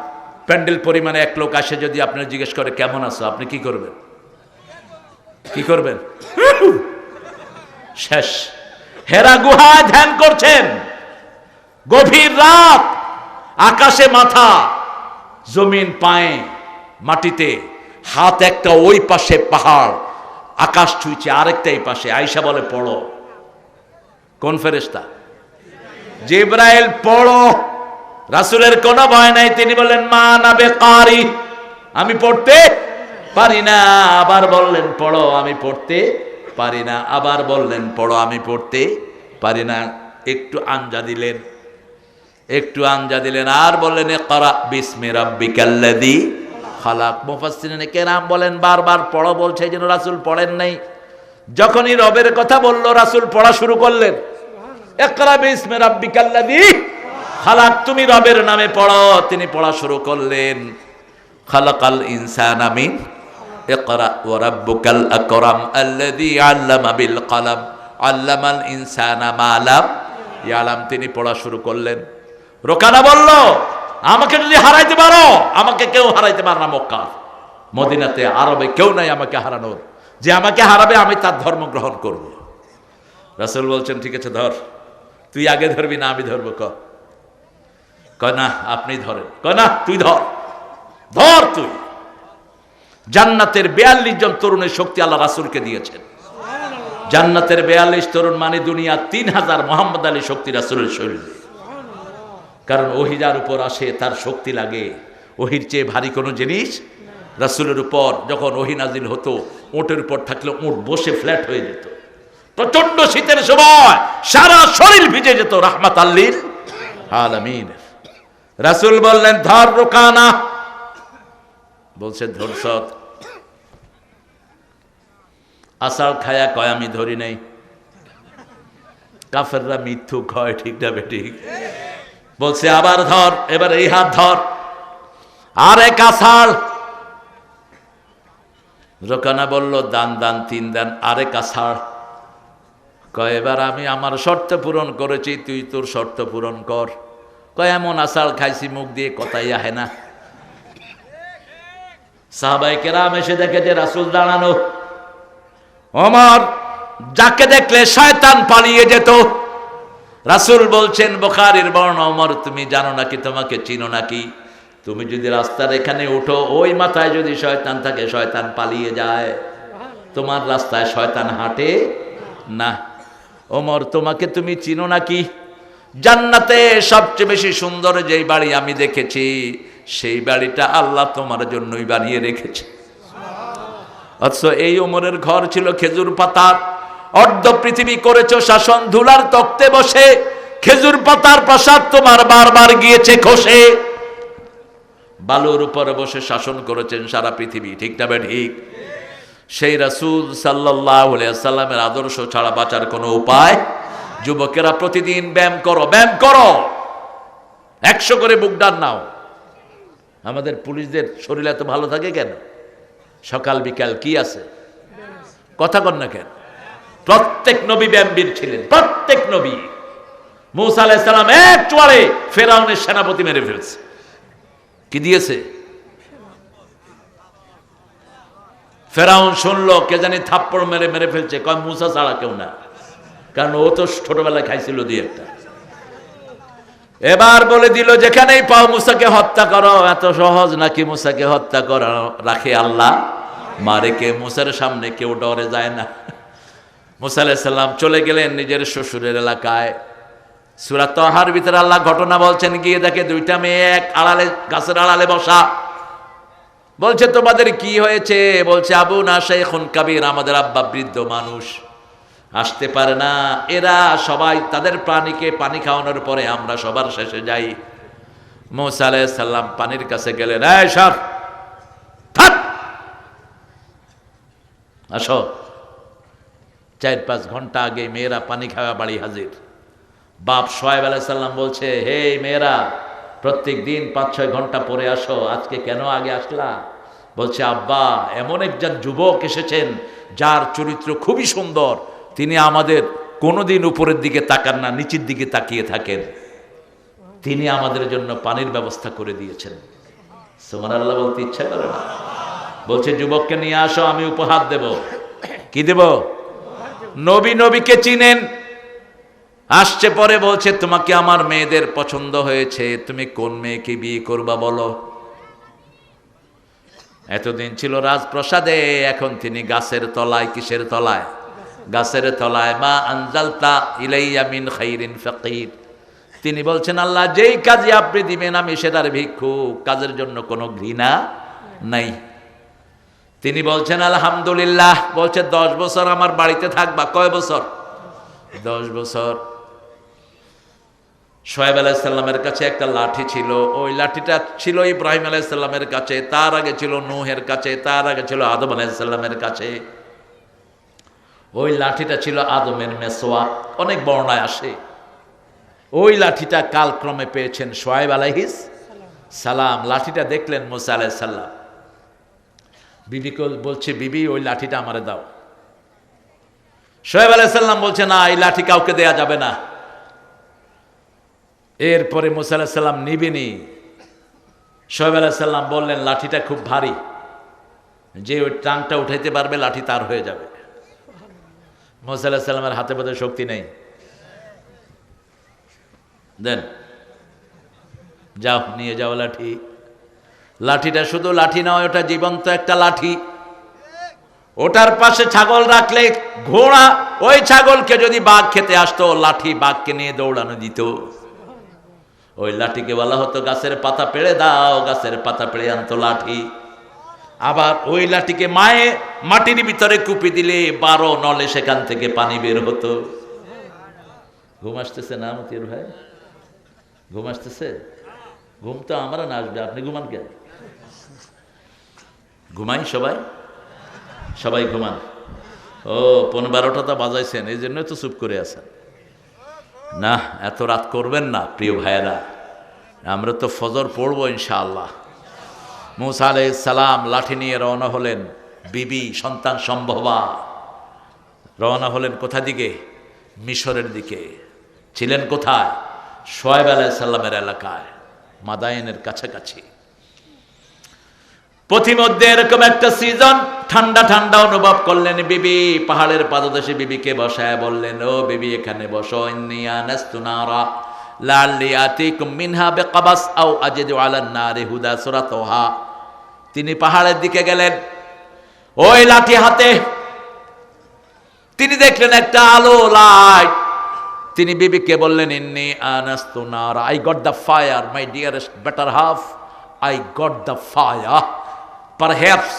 প্যান্ডেল পরিমাণে এক লোক আসে, যদি আপনার জিজ্ঞেস করে কেমন আছো, আপনি কি করবেন? কি করবেন? শেষ। হেরা গুহায় ধ্যান করছেন, গভীর রাত, আকাশে মাথা, জমিন পায়ে, মাটিতে হাত, একটা ওই পাশে পাহাড়, আকাশ ছুঁইছে, আরেকটা এই পাশে। আয়েশা বলে, পড়ো। কোন ফেরেশতা? জিবরাইল। পড়ো। রাসূলের কোনো ভয় নাই, তিনি বললেন, মা না বেকারি, আমি পড়তে পারি না। আবার বললেন, পড়ো। আমি পড়তে পারি না। আবার বললেন, পড়ো। আমি পড়তে পারি না। একটু আঞ্জা দিলেন, একটু আঞ্জা দিলেন, আর বললেন, ইকরা বিসমি রাব্বিকাল্লাযী খালাক। মুফাসসিরিনে কেরাম বলেন, বারবার পড়ো বলছে, যেন রাসূল পড়েন নাই। যখনই রবের কথা বলল, রাসূল পড়া শুরু করলেন, ইকরা বিসমি রাব্বিকাল্লাযী খালাক, তুমি রবের নামে পড়ো। তিনি পড়া শুরু করলেন, খালাকাল ইনসানা মিন ইকরা ওয়া রাব্বুকাল আকরাম আল্লাযী আল্লামা বিল কলম আল্লামাল ইনসানা মা লাম ইয়ালাম। তিনি পড়া শুরু করলেন। রোকানা বলল, আমাকে যদি হারাইতে পারো, আমাকে কেউ হারাইতে পারে না। মক্কা, মদিনাতে, আরবে কেউ নাই আমাকে হারানোর। যে আমাকে হারাবে, আমি তার ধর্ম গ্রহণ করব। রাসূল বলছেন, ঠিক আছে ধর। তুই আগে ধরবি না আমি ধরবো? কয় না, আপনি ধরেন। কয় না, তুই ধর, ধর তুই। জান্নাতের 42 জন তরুণের শক্তি আল্লাহ রাসূলকে দিয়েছেন। জান্নাতের 42 তরুণ মানে দুনিয়া 3000 মোহাম্মদ আলী শক্তি রাসূলের শরীরে। কারণ ওহী যার উপর আসে তার শক্তি লাগে, ওহীর চেয়ে ভারী কোনো জিনিস রাসূলের উপর। যখন ওহী নাজিল হতো, উটের উপর থাকলে উট বসে ফ্ল্যাট হয়ে যেত। প্রচন্ড শীতের সময় সারা শরীর ভিজে যেত রাহমাতাল লিল আলামিন। রাসূল বললেন, ধর রোকানা। বলছে, ধরছ? আসাল খায়া কয়, আমি ধরি নাই। কাফেররা মিথ্যু কয়, ঠিক না বেঠিক? বলছে, আবার ধর। এবার এই হাত ধর, আরেক আসাল। রোকানা বলল, দান দান 3 দান, আরেক আসাল। কয়, এবার আমি আমার শর্ত পূরণ করেছি, তুই তোর শর্ত পূরণ কর। কয়, এমন আসাল খাইছি মুখ দিয়ে কথাই আহে না। সাহাবায়ে কেরাম এসে দেখে যে রাসূল দাঁড়ানো। ওমর যাকে দেখলে শয়তান পালিয়ে যেত। রাসূল বলছেন, বুখারীর বর্ণনা, ওমর তুমি জানো নাকি, তোমাকে চিনো নাকি? তুমি যদি রাস্তার এখানে উঠো, ওই মাথায় যদি শয়তান থাকে, শয়তান পালিয়ে যায়। তোমার রাস্তায় শয়তান হাঁটে না। ওমর তোমাকে তুমি চিনো নাকি? জান্নাতে সবচেয়ে বেশি সুন্দর যেই বাড়ি আমি দেখেছি, সেই বাড়িটা আল্লাহ তোমার জন্যই বানিয়ে রেখেছে। অথচ এই ওমরের ঘর ছিল খেজুর পাতার। অর্ধ পৃথিবী করেছো শাসন, ধুলার তক্তে বসে। খেজুর পাতার প্রাসাদ তোমার বারবার গিয়েছে খসে। বালুর উপরে বসে শাসন করেছেন সারা পৃথিবী, ঠিক না ঠিক? সেই রাসূল সাল্লাল্লাহু আলাইহি ওয়াসাল্লামের আদর্শ ছাড়া বাঁচার কোনো উপায়। যুবকেরা প্রতিদিন ব্যায়াম করো, ব্যায়াম করো, 100 করে বুক ডান নাও। আমাদের পুলিশদের শরীর এত ভালো থাকে কেন? সকাল বিকাল কি আছে? কথা কন না কেন? প্রত্যেক নবী ব্যায়ামবীর ছিলেন, প্রত্যেক নবী। মূসা আলাইহিস সালাম এক চোয়ারে ফেরাউনের সেনাপতি মেরে ফেলছে। কি দিয়েছে? ফেরাউন শুনলো, কে জানি থাপ্পড় মেরে মেরে ফেলছে। কয়, মূসা ছাড়া কেউ না, কারণ ও তো ছোটবেলায় খাইছিল দিয়ে একটা। এবার বলে দিল, যেখানেই পাও মূসাকে হত্যা করো। এত সহজ নাকি মূসাকে হত্যা করা? রাখে আল্লাহ, মারে কে? মূসার সামনে কেউ ডরে যায় না। মুসা আলাইহিস সালাম চলে গেলেন নিজের শ্বশুরের এলাকায়। সূরা তাহার ভিতরে আল্লাহ ঘটনা বলছেন, গিয়ে দেখে দুইটা মেয়ে এক আড়ালে, গাছের আড়ালে বসা। বলছে তোমাদের কি হয়েছে? বলছে আবুনা শাইখুন কাবীর, আমাদের আব্বা বৃদ্ধ মানুষ, আসতে পারে না। এরা সবাই তাদের প্রাণীকে পানি খাওয়ানোর পরে আমরা সবার শেষে যাই। মুসা আলাইহিস সালাম পানির কাছে গেলেন, এই সর, থাক, আসো। 4-5 ঘন্টা আগে মেয়েরা পানি খাওয়া বাড়ি হাজির। বাপ শুআয়ব আলাইহিস সালাম বলছে, হে মেয়েরা, প্রত্যেক দিন 5-6 ঘন্টা পরে আসো, আজকে কেন আগে আসলা? বলছে আব্বা, এমন একজন যুবক এসেছেন যার চরিত্র খুবই সুন্দর, তিনি আমাদের কোনোদিন উপরের দিকে তাকান না, নিচের দিকে তাকিয়ে থাকেন, তিনি আমাদের জন্য পানির ব্যবস্থা করে দিয়েছেন। সুবহানাল্লাহ বলতে ইচ্ছা করে না? বলছে যুবককে নিয়ে আসো, আমি উপহার দেব। কি দেব? নবীকে চিনেন। আসছে পরে বলছে, তোমাকে আমার মেয়েদের পছন্দ হয়েছে, তুমি কোন মেয়েকে বিয়ে করবা বলো। এতদিন ছিল রাজপ্রাসাদে, এখন তিনি গাছের তলায়। কিসের তলায়? গাছের তলায়। মা আনজালতা ইলাইয়া মিন খাইরিন ফাকির। তিনি বলছেন, আল্লাহ যেই কাজে আপনি দিবেন আমি সেটার ভিক্ষুক, কাজের জন্য কোনো ঘৃণা নাই। তিনি বলছেন আলহামদুলিল্লাহ। বলছে 10 বছর আমার বাড়িতে থাকবা। কয় বছর? 10 বছর। শুআয়ব আলাইহিস সালামের কাছে একটা লাঠি ছিল, ওই লাঠিটা ছিল ইব্রাহিম আলাইহিস সালামের কাছে, তার আগে ছিল নূহের কাছে, তার আগে ছিল আদম আলাইহিস সালামের কাছে। ওই লাঠিটা ছিল আদমের মেসওয়াক, অনেক বর্ণায় আসে। ওই লাঠিটা কালক্রমে পেয়েছেন শুআয়ব আলাইহিস সালাম। লাঠিটা দেখলেন মুসা আলাইহিস সালাম, বিবিকে বলছে, বিবি ওই লাঠিটা আমারে দাও। শুআয়ব আলাইহিস সালাম বলছে, না, এই লাঠি কাউকে দেয়া যাবে না। এরপরে মুসা আলাইহিস সালাম নিবেনি। শুআয়ব আলাইহিস সালাম বললেন, লাঠিটা খুব ভারী, যে ওই টাংটা উঠাইতে পারবে লাঠি তার হয়ে যাবে। মুসা আলাইহিস সালামের হাতে বোধহয় শক্তি নেই। দেন, যাও, নিয়ে যাও লাঠি। লাঠিটা শুধু লাঠি নয়, ওটা জীবন্ত একটা লাঠি। ওটার পাশে ছাগল রাখলে ঘোড়া, ওই ছাগলকে যদি বাঘ খেতে আসতো, লাঠি বাঘকে নিয়ে দৌড়ানো দিত। ওই লাঠিকে বলা হতো গাছের পাতা পেড়ে দাও, গাছের পাতা পেড়ে আনতো লাঠি। আবার ওই লাঠিকে মাটির ভিতরে কুপি দিলে 12 নলে সেখান থেকে পানি বের হতো। ঘুম আসতেছে না মতিউর ভাই? ঘুম আসতেছে? ঘুম তো আমরা না আসবে, আপনি ঘুমান কেন? ঘুমাই সবাই, সবাই ঘুমান। ও 15-12টা তো বাজাইছেন, এই জন্য তো চুপ করে আছেন। না, এত রাত করবেন না প্রিয় ভাইয়েরা, আমরা তো ফজর পড়বো ইনশাআল্লাহ। মুসা আলাইহিস সালাম লাঠি নিয়ে রওনা হলেন। বিবি সন্তান সম্ভবা রওনা হলেন কোথা দিকে? মিশরের দিকে। ছিলেন কোথায়? শুআয়ব আলাইহিস সালামের এলাকায়, মাদায়েনের কাছাকাছি। পথিমধ্যে এরকম একটা সিজন, ঠান্ডা ঠান্ডা অনুভব করলেন বিবি। পাহাড়ের পাদদেশে বিবিকে বসায় বললেন, ও বিবি, এখানে বসো। ইন্নী আনাস্তু নারা লাআল্লি আতিকুম মিনহা বিকাবাস আও আজিদু আলান নারি হুদা, সূরা তাহা। তিনি পাহাড়ের দিকে গেলেন, ওই লাঠি হাতে। তিনি দেখলেন একটা আলো, লাইট। তিনি বিবিকে বললেন, ইন্নী আনাস্তু নারা, I got the fire, my dearest better half, I got the fire. Perhaps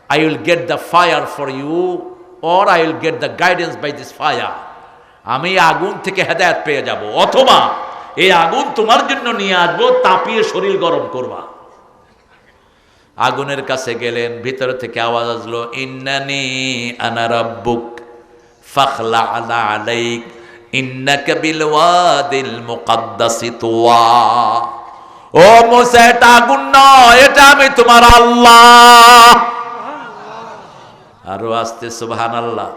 I will get the fire for you, or I will get the guidance by this fire. আমি আগুন থেকে হেদায়েত পেয়ে যাব, অথবা এই আগুন তোমার জন্য নিয়ে আসবো, তাপিয়ে শরীর গরম করবা। আগুনের কাছে গেলেন, ভিতর থেকে আওয়াজ আসলো, ইন্নানি আনা রাব্বুক ফাখলা আলাইক ইন্নাকা বিল ওয়াদিল মুকাদ্দাসি তুওয়া। ও মুসা, এটা আগুন নয়, এটা আমি তোমার আল্লাহ। আরো আস্তে সুবহানাল্লাহ।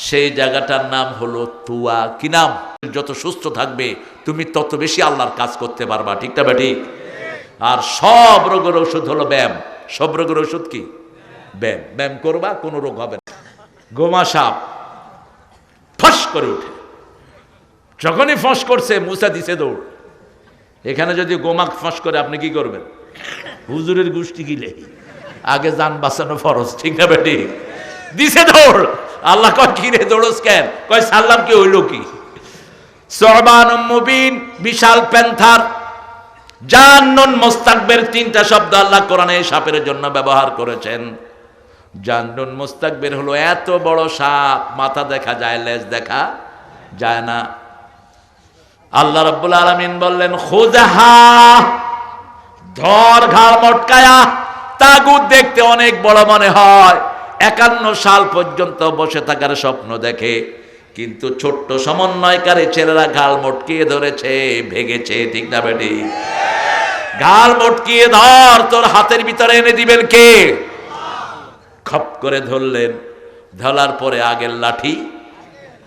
সেই জায়গাটার নাম হলো তুয়া। কি নাম? যত সুস্থ থাকবে তুমি তত বেশি আল্লাহর কাজ করতে পারবা, ঠিক না বেটি? আর সব রোগের ওষুধ হলো ব্যায়াম। সব রোগের ওষুধ কি? ব্যায়াম। ব্যায়াম করবা, কোনো রোগ হবে না। গোমা সাপ ফস করে উঠে, যখনই ফস করছে মুসা দিছে দৌড়। এখানে যদি গোমাক ফাঁস করে আপনি কি করবেন? হুজুরের গোষ্ঠী গিলে আগে যান বাঁচানো ফরজ, ঠিক না বেটি? দিছে দৌড়, আল্লাহ কয় কি রে দৌড়স কেন? কয় সাল্লাম কি হইল কি? সুবানুম মুবিন, বিশাল প্যান্থার। জান্নুন মুস্তাকবির, তিনটা শব্দ আল্লাহ কোরআনে সাপের জন্য ব্যবহার করেছেন। জান্নুন মুস্তাকবির হলো এত বড় সাপ, মাথা দেখা যায়, লেজ দেখা যায় না। আল্লাহ রাব্বুল আলামিন বললেন খুযহা, ধর ঘাড় মটকায়া। তাগুত দেখতে অনেক বড় মনে হয়, 51 সাল পর্যন্ত বসে থাকার স্বপ্ন দেখে, কিন্তু ছোট্ট সমন্বয়কারী ছেলেরা ঘাড় মটকিয়ে ধরেছে, ভেগেছে। ঠিক না বেটি? ঘাড় মটকিয়ে ধর, তোর হাতের ভিতরে এনে দিবেন কে? খপ করে ধরলেন, ধরার পরে আগের লাঠি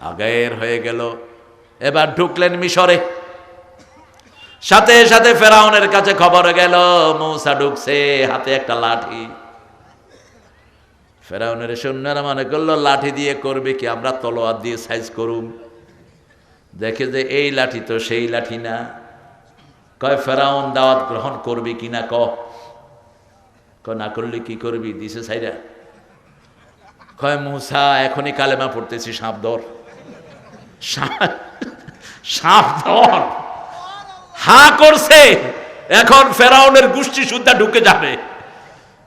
আগের হয়ে গেল। এবার ঢুকলেন মিশরে। সাথে সাথে ফেরাউনের কাছে খবর গেল মূসা ঢুকছে, হাতে একটা লাঠি। ফেরাউনের সৈন্যরা মনে করলো লাঠি দিয়ে করবে কি, আমরা তলোয়ার দিয়ে সাইজ করুম। দেখে যে এই লাঠি তো সেই লাঠি না। কয় ফেরাউন দাওয়াত গ্রহণ করবি কিনা? না করলে কি করবি? দিছে সাইরা। কয় মূসা এখনই কালেমা পড়তেছি, সাপ ধর, সাপ ধর। হা করছে, এখন ফেরাউনের গোষ্ঠী সুদ্ধা ঢুকে যাবে।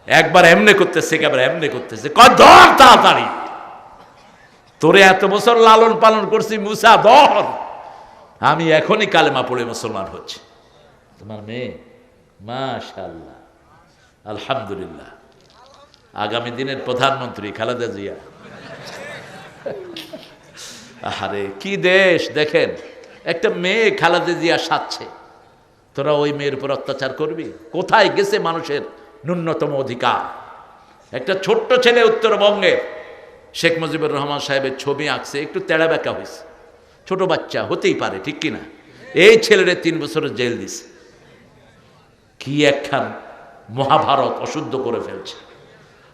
একবার এমনে করতেছে, একবার এমনে করতেছে। কয় ধর তাড়াতাড়ি, তোরে এত বছর লালন পালন করছি মূসা, ধর। আমি এখনই কালেমা পড়ে মুসলমান হচ্ছি। তোমার মেয়ে, মাশাআল্লাহ, আলহামদুলিল্লাহ, আগামী দিনের প্রধানমন্ত্রী খালেদা জিয়া। আরে কি দেশ দেখেন, একটা মেয়ে খালেদা জিয়া সাজছে, তোরা ওই মেয়ের উপর অত্যাচার করবি? কোথায় গেছে মানুষের ন্যূনতম অধিকার? একটা ছোট্ট ছেলে উত্তরবঙ্গে শেখ মুজিবুর রহমান সাহেবের ছবি আঁকছে, একটু তেড়া বেঁকা হয়েছে, ছোট বাচ্চা, হতেই পারে, ঠিক কিনা? এই ছেলেরে 3 বছরের জেল দিছে। কি একখান মহাভারত অশুদ্ধ করে ফেলছে।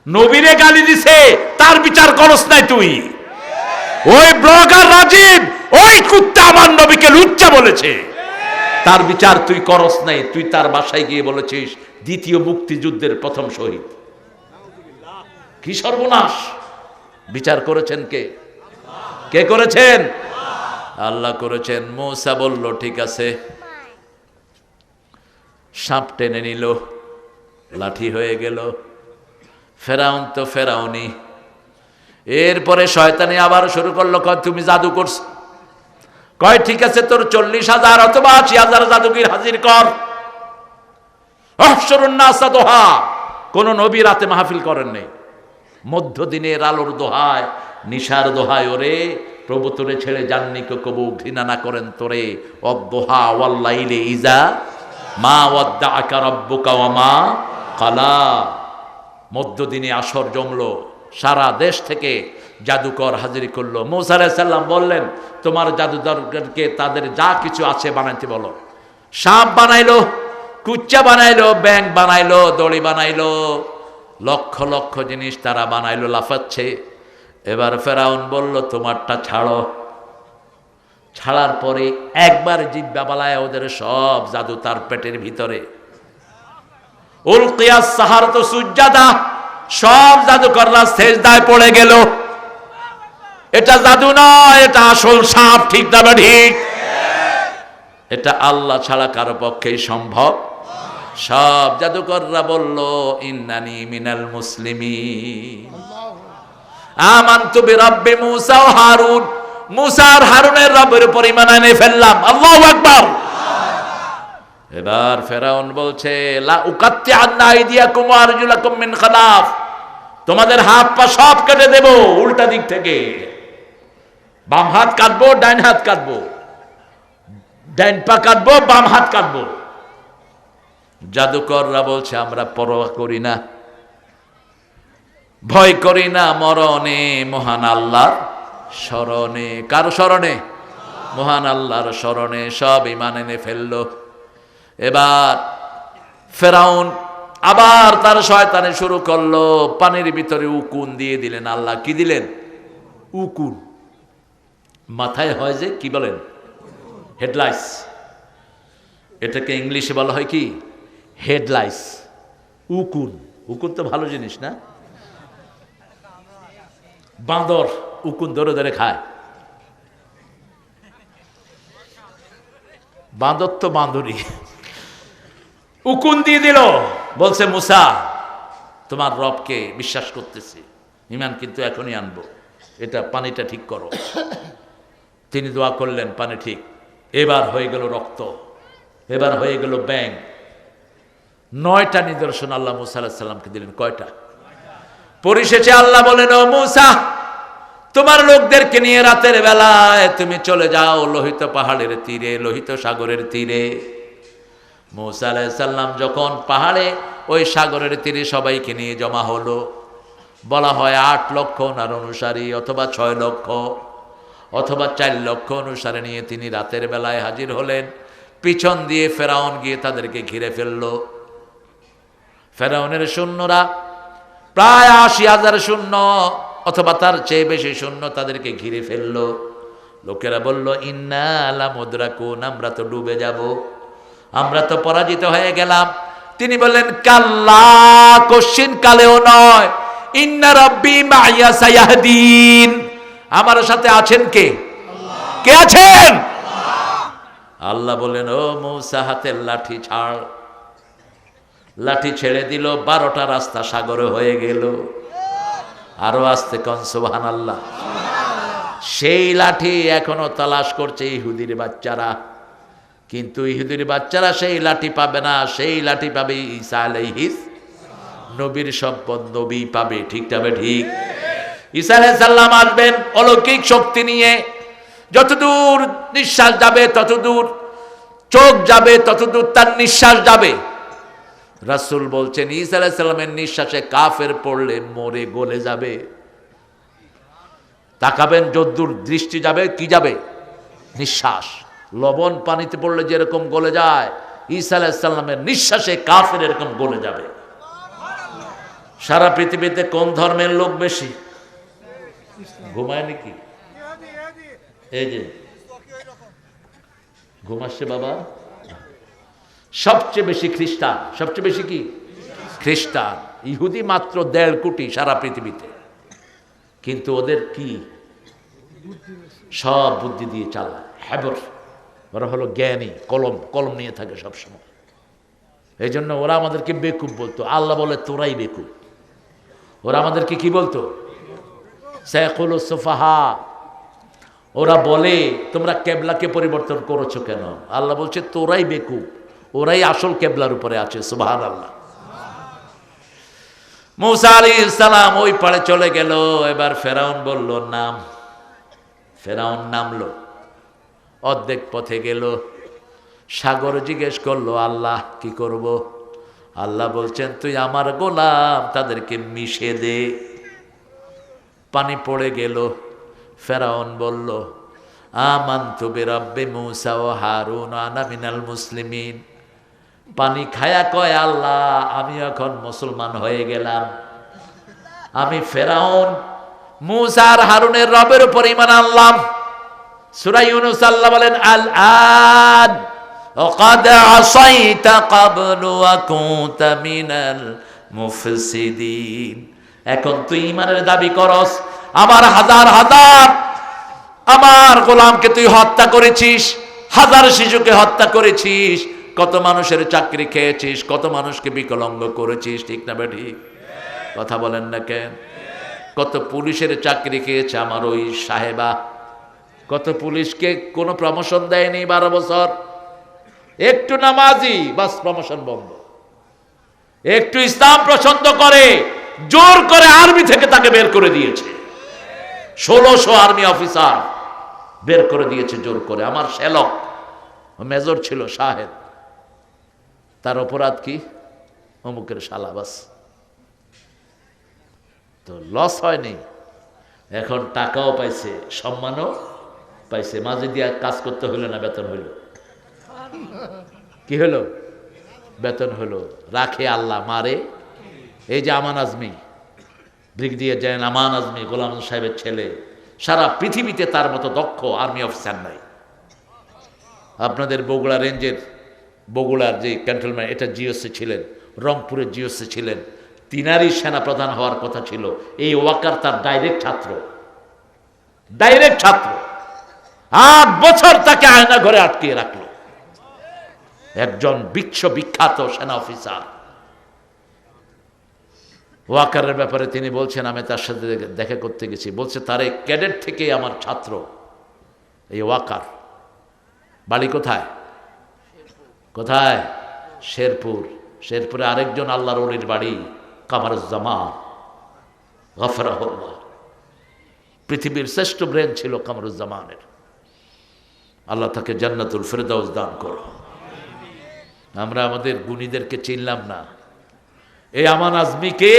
নবীরে গালি দিছে, তার বিচার করস নাই তুই? ওই ব্লগার রাজীব, ওই কুত্তা আমার নবীকে লুচ্চা বলেছে, তার বিচার তুই করস নাই। তুই তার বাসায় গিয়ে বলেছিস দ্বিতীয় মুক্তিযুদ্ধের প্রথম শহীদ। কি সর্বনাশ! বিচার করেছেন কে? কে করেছেন? আল্লাহ করেছেন। মূসা বলল ঠিক আছে, সাপ টেনে নিল, লাঠি হয়ে গেল। ফেরাউন তো ফেরাউনি। এরপরে শয়তানি আবার শুরু করলো, কয় তুমি জাদু করছো। কয় ঠিক আছে, তোর 40,000 অথবা 80,000 জাদুগির হাজির কর। কোন নবী রাতে মাহফিল করেন নেই, মধ্যদিনের আলোর দোহায়, নিশার দোহায়, ওরে প্রভু তোরে ছেড়ে যাননি কবু, ঘৃণা না করেন তোরে। অদ্দোহা ওয়াল্লাইলি ইজা মা ওয়াদ্দাআকা রাব্বুকা ওয়া মা ক্বালা। মধ্যদিনে আসর জমলো, সারা দেশ থেকে জাদুকর হাজির করলো। মূসা আলাইহিস সালাম বললেন তোমার জাদুকরকে তাদের যা কিছু আছে বানাইতে বলো। সাপ বানাইলো, কুচ্চা বানাইলো, ব্যাঙ বানাইলো, দড়ি বানাইলো, লক্ষ লক্ষ জিনিস তারা বানাইলো, লাফাচ্ছে। এবার ফেরাউন বলল তোমারটা ছাড়ো। ছাড়ার পরে একবার জিব্বা বালায় ওদের সব জাদু তার পেটের ভিতরে। উলকিয়াস সাহারাতু সুজদাহ, সব জাদুকররা সেজদায় পড়ে গেল। এটা জাদু নয়, এটা আসল সাপ। ঠিক না ঠিক? এটা আল্লাহ ছাড়া কারো পক্ষেই সম্ভব। সব জাদুকররা বলল ইন্নানি মিনাল মুসলিমিন, আমানতু বিরাব্বি মূসা ওয়া হারুন। মূসা আর হারুনের রবের উপর ঈমান এনে ফেললাম। আল্লাহু আকবার। এবার ফেরাউন বলছে লা উকাত্তিআন্না আইদিয়াকুম ওয়া আরজুলাকুম মিন খিলাফ, তোমাদের হাত পা সব কেটে দেব উল্টা দিক থেকে। বাম হাত কাটবো, ডাইন হাত কাটবো, ডাইন পা কাটবো, বাম হাত কাটবো। জাদুকররা বলছে আমরা পরোয়া করি না, ভয় করি না, মরণে মহান আল্লাহর স্মরণে। কার স্মরণে? মহান আল্লাহর স্মরণে সব ঈমান এনে ফেললো। এবার ফেরাউন আবার তার শয়তানি শুরু করলো, পানির ভিতরে উকুন দিয়ে দিলেন। আল্লাহ কি দিলেন? উকুন। মাথায় হয় যে কি বলেন, হেডলাইটস। এটাকে ইংলিশে বলা হয় কি? হেডলাইটস। উকুন, উকুন তো ভালো জিনিস না? বাঁদর, উকুন ধরে ধরে খায়। বাঁদর তো বাঁদরই, উকুন দিয়ে দিল, বলছে মুসা তোমার রবকে বিশ্বাস করতেছি, ঈমান কিন্তু এখনই আনবো, এটা পানিটা ঠিক করো। তিনি দোয়া করলেন, পানি ঠিক, এবার হয়ে গেল রক্ত, এবার হয়ে গেল ব্যাং। 9টা নিদর্শন আল্লাহ মুসা আলাইহিস সালামকে দিলেন। কয়টা? পরিশেষে আল্লাহ বলেন, ও মুসা তোমার লোকদেরকে নিয়ে রাতের বেলায় তুমি চলে যাও লোহিত পাহাড়ের তীরে, লোহিত সাগরের তীরে। মুসা আলাইহিস সালাম যখন পাহাড়ে ওই সাগরের তীরে সবাইকে নিয়ে জমা হলো, বলা হয় 8 লক্ষ ওনার অনুসারী, অথবা 6 লক্ষ, অথবা 4 লক্ষ অনুসারে নিয়ে তিনি রাতের বেলায় হাজির হলেন। পিছন দিয়ে ফেরাউন গিয়ে তাদেরকে ঘিরে ফেলল। ফেরাউনের সৈন্যরা প্রায় 80,000 সৈন্য অথবা তার চেয়ে বেশি সৈন্য তাদেরকে ঘিরে ফেলল। লোকেরা বলল, ইন্না লামুদরাকুন, আমরা তো ডুবে যাব, আমরা তো পরাজিত হয়ে গেলাম। তিনি বললেন, কাল্লা, কশ্চিন কালেও নয়, ইন্না রাব্বি মাইয়া সায়াহদিন, আমার সাথে আছেন কে? কে আছেন? আল্লাহ বলেন, ও মূসা হাতের লাঠি ছাড়। লাঠি ছেড়ে দিল, 12টা রাস্তা সাগরে হয়ে গেল। আরো আসতে কন সুবহানাল্লাহ। সেই লাঠি এখনো তালাশ করছে ইহুদির বাচ্চারা, কিন্তু ইহুদির বাচ্চারা সেই লাঠি পাবে না, সেই লাঠি পাবে ঈসা আলাইহিস, নবীর সম্পদ নবী পাবে। ঠিক তবে ঠিক। ঈসা আলাইহিস সালাম আসবেন অলৌকিক শক্তি নিয়ে, যতদূর নিঃশ্বাস যাবে ততদূর, চোখ যাবে ততদূর তার নিঃশ্বাস যাবে। রাসূল বলছেন, ঈসা আলাইহিস সালামের নিঃশ্বাসে কাফের পড়লে মরে গলে যাবে। তাকাবেন, যদ্দূর দৃষ্টি যাবে, কি যাবে? নিঃশ্বাস। লবণ পানিতে পড়লে যেরকম গলে যায়, ঈসা আলাইহিস সালামের নিঃশ্বাসে কাফের এরকম গলে যাবে। সারা পৃথিবীতে কোন ধর্মের লোক বেশি? ঘুমায় নাকি? এই যে ঘুমাচ্ছে বাবা। সবচেয়ে বেশি খ্রিস্টান। সবচেয়ে বেশি কি? খ্রিস্টান। ইহুদি মাত্র 1.5 কোটি সারা পৃথিবীতে, কিন্তু ওদের কি সব বুদ্ধি দিয়ে চালায়, হ্যাবর। ওরা হলো জ্ঞানী, কলম নিয়ে থাকে সবসময়। এই জন্য ওরা আমাদেরকে বেকুব বলতো। আল্লাহ বলে তোরাই বেকুব। ওরা আমাদেরকে কি বলতো? সাইকুল সুফাহা। ওরা বলে তোমরা কেবলাকে পরিবর্তন করেছো কেন? আল্লাহ বলছে তোরাই বেকুব, ওরাই আসল কেবলার উপরে আছে। সুবহানাল্লাহ। মূসা আলাইহিস সালাম ওই পাড়ে চলে গেল। এবার ফেরাউন বলল নাম। ফেরাউন নামলো, অর্ধেক পথে গেল, সাগর জিজ্ঞেস করলো, আল্লাহ কি করব? আল্লাহ বলছেন, তুই আমার গোলাম, তাদেরকে মিশে দে। পানি পড়ে গেল। ফেরাউন বলল, আমানতু বিরাব্বি মূসা ও হারুন আনা মিনাল মুসলিমিন। পানি খায়া কয়, আল্লাহ আমি এখন মুসলমান হয়ে গেলাম। আমি ফেরাউন মূসা আর হারুনের রবের উপর ঈমান আনলাম। সূরা ইউনূস আল্লাহ বলেন, আল আন وقد عصيت قبل وكنت من المفسدين। এখন তুই ঈমানের দাবি করস, আমার হাজার হাজার আমার গোলামকে তুই হত্যা করেছিস, হাজার শিশুকে হত্যা করেছিস, কত মানুষের চাকরি খেয়েছিস, কত মানুষকে বিকলাঙ্গ করেছিস। ঠিক না বেঠিক? কথা বলেন না কেন? কত পুলিশের চাকরি খেয়েছে আমার ওই সাহেবা, কত পুলিশকে কোনো প্রমোশন দেয়নি 12 বছর। একটু নামাজি, বাস প্রমোশন বন্ধ। একটু ইসলাম পছন্দ করে, জোর করে আর্মি থেকে তাকে বের করে দিয়েছে। 1600 আর্মি অফিসার বের করে দিয়েছে জোর করে। আমার শ্যালক মেজর ছিল শাহেদ, তার অপরাধ কি? অমুকের শালা। বাস, তো লস হয়নি, এখন টাকাও পাইছে, সম্মানও পাইছে। মাঝে দিয়ে কাজ করতে হইল না, বেতন হইল। কি হলো? বেতন হলো। রাখে আল্লাহ, মারে। এই যে আমান আজমি, ব্রিগেডিয়ার জেনারেল আমান আজমি, গোলাম সাহেবের ছেলে, সারা পৃথিবীতে তার মতো দক্ষ আর্মি অফিসার নাই। আপনাদের বগুড়া রেঞ্জের, বগুড়ার যে ক্যান্টনমেন্ট, এটা জিওসি ছিলেন, রংপুরের জিওসি ছিলেন, তিনারই সেনাপ্রধান হওয়ার কথা ছিল। এই ওয়াকার তার ডাইরেক্ট ছাত্র। ডাইরেক্ট ছাত্র। 8 বছর তাকে আয়না ঘরে আটকিয়ে রাখলো। একজন বিশ্ববিখ্যাত সেনা অফিসার। ওয়াকারের ব্যাপারে তিনি বলছেন, আমি তার সাথে দেখা করতে গেছি। বলছে তারে ক্যাডেট থেকে আমার ছাত্র এই ওয়াকার। বাড়ি কোথায়? কোথায়? শেরপুর। শেরপুরে আরেকজন আল্লাহর ওলির বাড়ি কামরুজ্জামান গফরাহুল্লাহ। পৃথিবীর শ্রেষ্ঠ ব্রেন ছিল কামরুজ্জামানের। আল্লাহ তাকে জান্নাতুল ফেরদাউস দান করো। আমরা আমাদের গুণীদেরকে চিনলাম না। এই আমান আজমিকে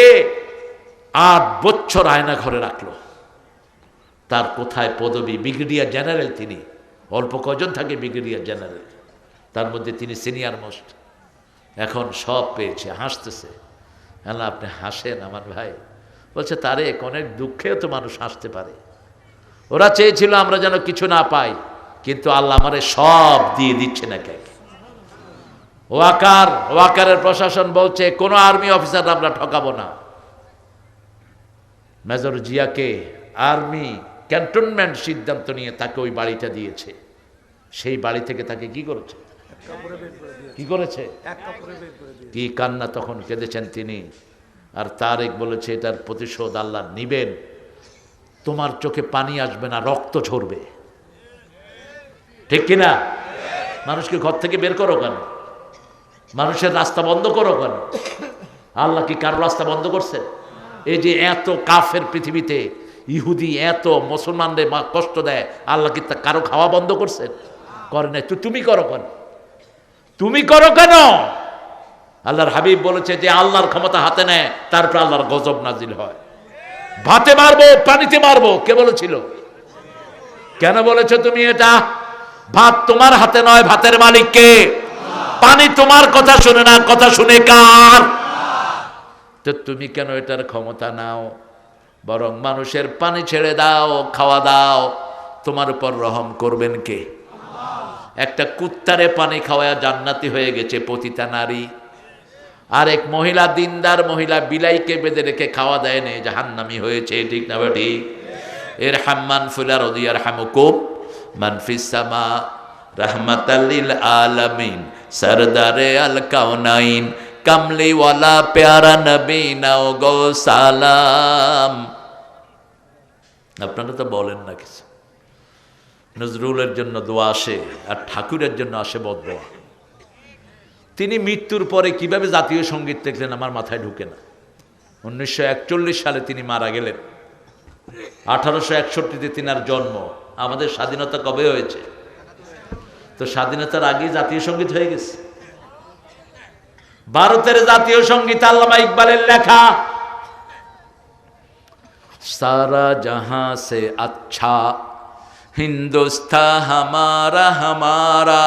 8 বছর আয়না ঘরে রাখলো। তার কোথায় পদবি? ব্রিগেডিয়ার জেনারেল তিনি। অল্প কজন থাকে ব্রিগেডিয়ার জেনারেল, তার মধ্যে তিনি সিনিয়র মোস্ট। এখন সব পেয়েছে, হাসতেছে। আল্লাহ আপনি হাসেন আমার ভাই। বলছে তারেক, অনেক দুঃখেও তো মানুষ হাসতে পারে। ওরা চেয়েছিল আমরা যেন কিছু না পাই, কিন্তু আল্লাহ আমারে সব দিয়ে দিচ্ছে না। কে? ওয়াকারের প্রশাসন বলছে কোন আর্মি অফিসার আমরা ঠকাবো না। মেজর জিয়াকে আর্মি ক্যান্টনমেন্ট সিদ্ধান্ত নিয়ে তাকে ওই বাড়িটা দিয়েছে। সেই বাড়ি থেকে তাকে কি করেছে? কি করেছে? কি কান্না তখন কেঁদেছেন তিনি। আর তারেক বলেছে এটার প্রতিশোধ আল্লাহ নিবেন। তোমার চোখে পানি আসবে না, রক্ত ঝরবে। ঠিক কিনা? মানুষকে ঘর থেকে বের করো কেন? মানুষের রাস্তা বন্ধ করো কেন? আল্লাহ কি কারো রাস্তা বন্ধ করছে? এই যে এত কাফের পৃথিবীতে ইহুদি এত মুসলমানদের কষ্ট দেয়, আল্লাহ কি কারো খাওয়া বন্ধ করছেন? করে নাই। তুমি করো কেন? তুমি করো কেন? আল্লাহর হাবিব বলেছে যে আল্লাহর ক্ষমতা হাতে নেয়, তারপর আল্লাহর গজব নাজিল হয়। ভাতে মারবো, পানিতে মারবো, কে বলেছিল? কেন বলেছো তুমি এটা? ভাত তোমার হাতে নয়, ভাতের মালিক কে? পানি তোমার কথা শুনে না, কথা শুনে কার? তো তুমি কেন এটার ক্ষমতা নাও? বরং মানুষের পানি ছেড়ে দাও, খাওয়া দাও। তোমার উপর রহম করবেন কে? একটা কুত্তারে পানি খাওয়া জান্নাতি হয়ে গেছে পতিতা নারী। আর এক মহিলা, দিনদার মহিলা, বিলাইকে বেঁধে রেখে খাওয়া দেয় না, জাহান্নামী হয়েছে। ঠিক না বেটি? এর হাম্মান ফুলার ওদিয়ার হামুকুম মানফিস সামা রাহমাতাল লিল আলামিন সরদারে আল কাউনাইন কামলিওয়ালা প্যারা নবী নাও গো সালাম। আপনারা তো বলেন না কিছু। নজরুলের জন্য দোয়া আসে, আর ঠাকুরের জন্য আসে বদদোয়া। তিনি মৃত্যুর পরে কিভাবে জাতীয় সঙ্গীত দেখলেন আমার মাথায় ঢুকে না। 1941 সালে তিনি মারা গেলেন। 1861-তে তিনার জন্ম। আমাদের স্বাধীনতা কবে হয়েছে? তো স্বাধীনতার আগেই জাতীয় সঙ্গীত হয়ে গেছে। ভারতের জাতীয় সঙ্গীত আল্লামা ইকবালের লেখা। সারা জাহাঁ সে আচ্ছা হিন্দুস্তান হামারা হামারা।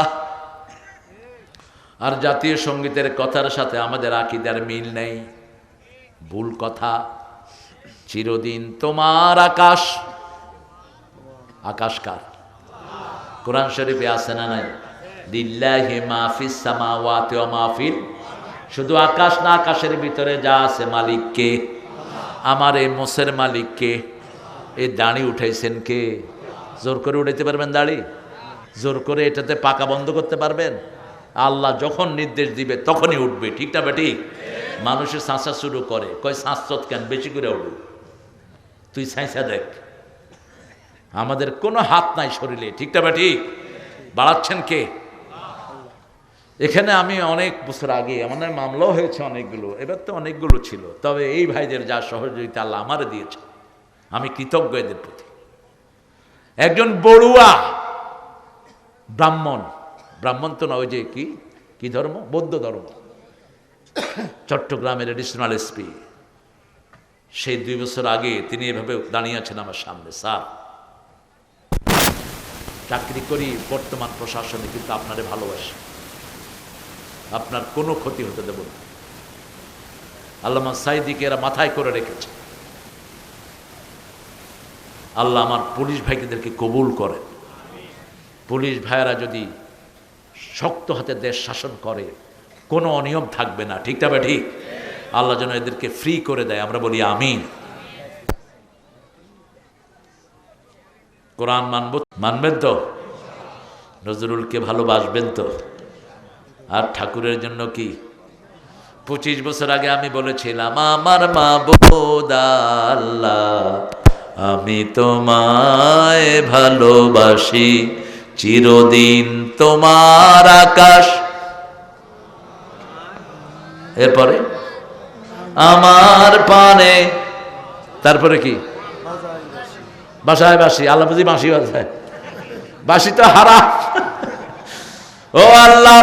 আর জাতীয় সঙ্গীতের কথার সাথে আমাদের আকীদার মিল নেই, ভুল কথা। চিরদিন তোমার আকাশ। আকাশ কার? কোরআন শরীফে আছে না নাই? লিল্লাহি মা ফিস সামাওয়াতি ওয়া মা ফিল। শুধু আকাশ না, আকাশের ভিতরে যা আছে মালিক কে? আমার এই মোষের মালিক কে? এই দাড়ি উঠাইছেন কে? জোর করে উঠাইতে পারবেন দাড়ি? জোর করে এটাতে পাকা বন্ধ করতে পারবেন? আল্লাহ যখন নির্দেশ দিবে তখনই উঠবে। ঠিক না বেটি? মানুষের সাঁচা শুরু করে, কয় সাঁচত কেন, বেশি করে উঠবে। তুই সাঁচা দেখ। আমাদের কোনো হাত নাই শরীরে। ঠিক না বেটি? বাড়াচ্ছেন কে? এখানে আমি অনেক বছর আগে আমাদের মামলাও হয়েছে অনেকগুলো, এবার তো অনেকগুলো ছিল। তবে এই ভাইদের যা সহযোগিতা আল্লাহ আমারে দিয়েছে, আমি কৃতজ্ঞ এদের প্রতি। একজন বড়ুয়া ব্রাহ্মণ, ব্রাহ্মণ তো না, ওই যে কি ধর্ম? বৌদ্ধ ধর্ম। চট্টগ্রামের এডিশনাল এসপি, সেই 2 বছর আগে তিনি এভাবে দাঁড়িয়ে আছেন আমার সামনে। স্যার, চাকরি করি বর্তমান প্রশাসনে, কিন্তু আপনারে ভালোবাসি, আপনার কোনো ক্ষতি হতে দেব না। আল্লামা সাইদিকে এরা মাথায় করে রেখেছে। আল্লাহ আমার পুলিশ ভাইদেরকে কবুল করেন। পুলিশ ভাইয়েরা যদি শক্ত হাতে দেশ শাসন করে, কোনো অনিয়ম থাকবে না। ঠিক না ঠিক? আল্লাহ যেন এদেরকে ফ্রি করে দেয়, আমরা বলি আমিন। কোরআন মানবেন তো? নজরুলকে ভালোবাসবেন তো? আর ঠাকুরের জন্য কি 25 বছর আগে আমি বলেছিলাম, আমার মাবুদ আল্লাহ আমি তোমায় ভালোবাসি, চিরদিন তোমার আকাশ। এরপরে আমার পানে, তারপরে কি? বাসায় বাসি। আল্লাহ বুঝি বাঁশি বাজায়? বাঁশি তো হারাম। ও আল্লাহ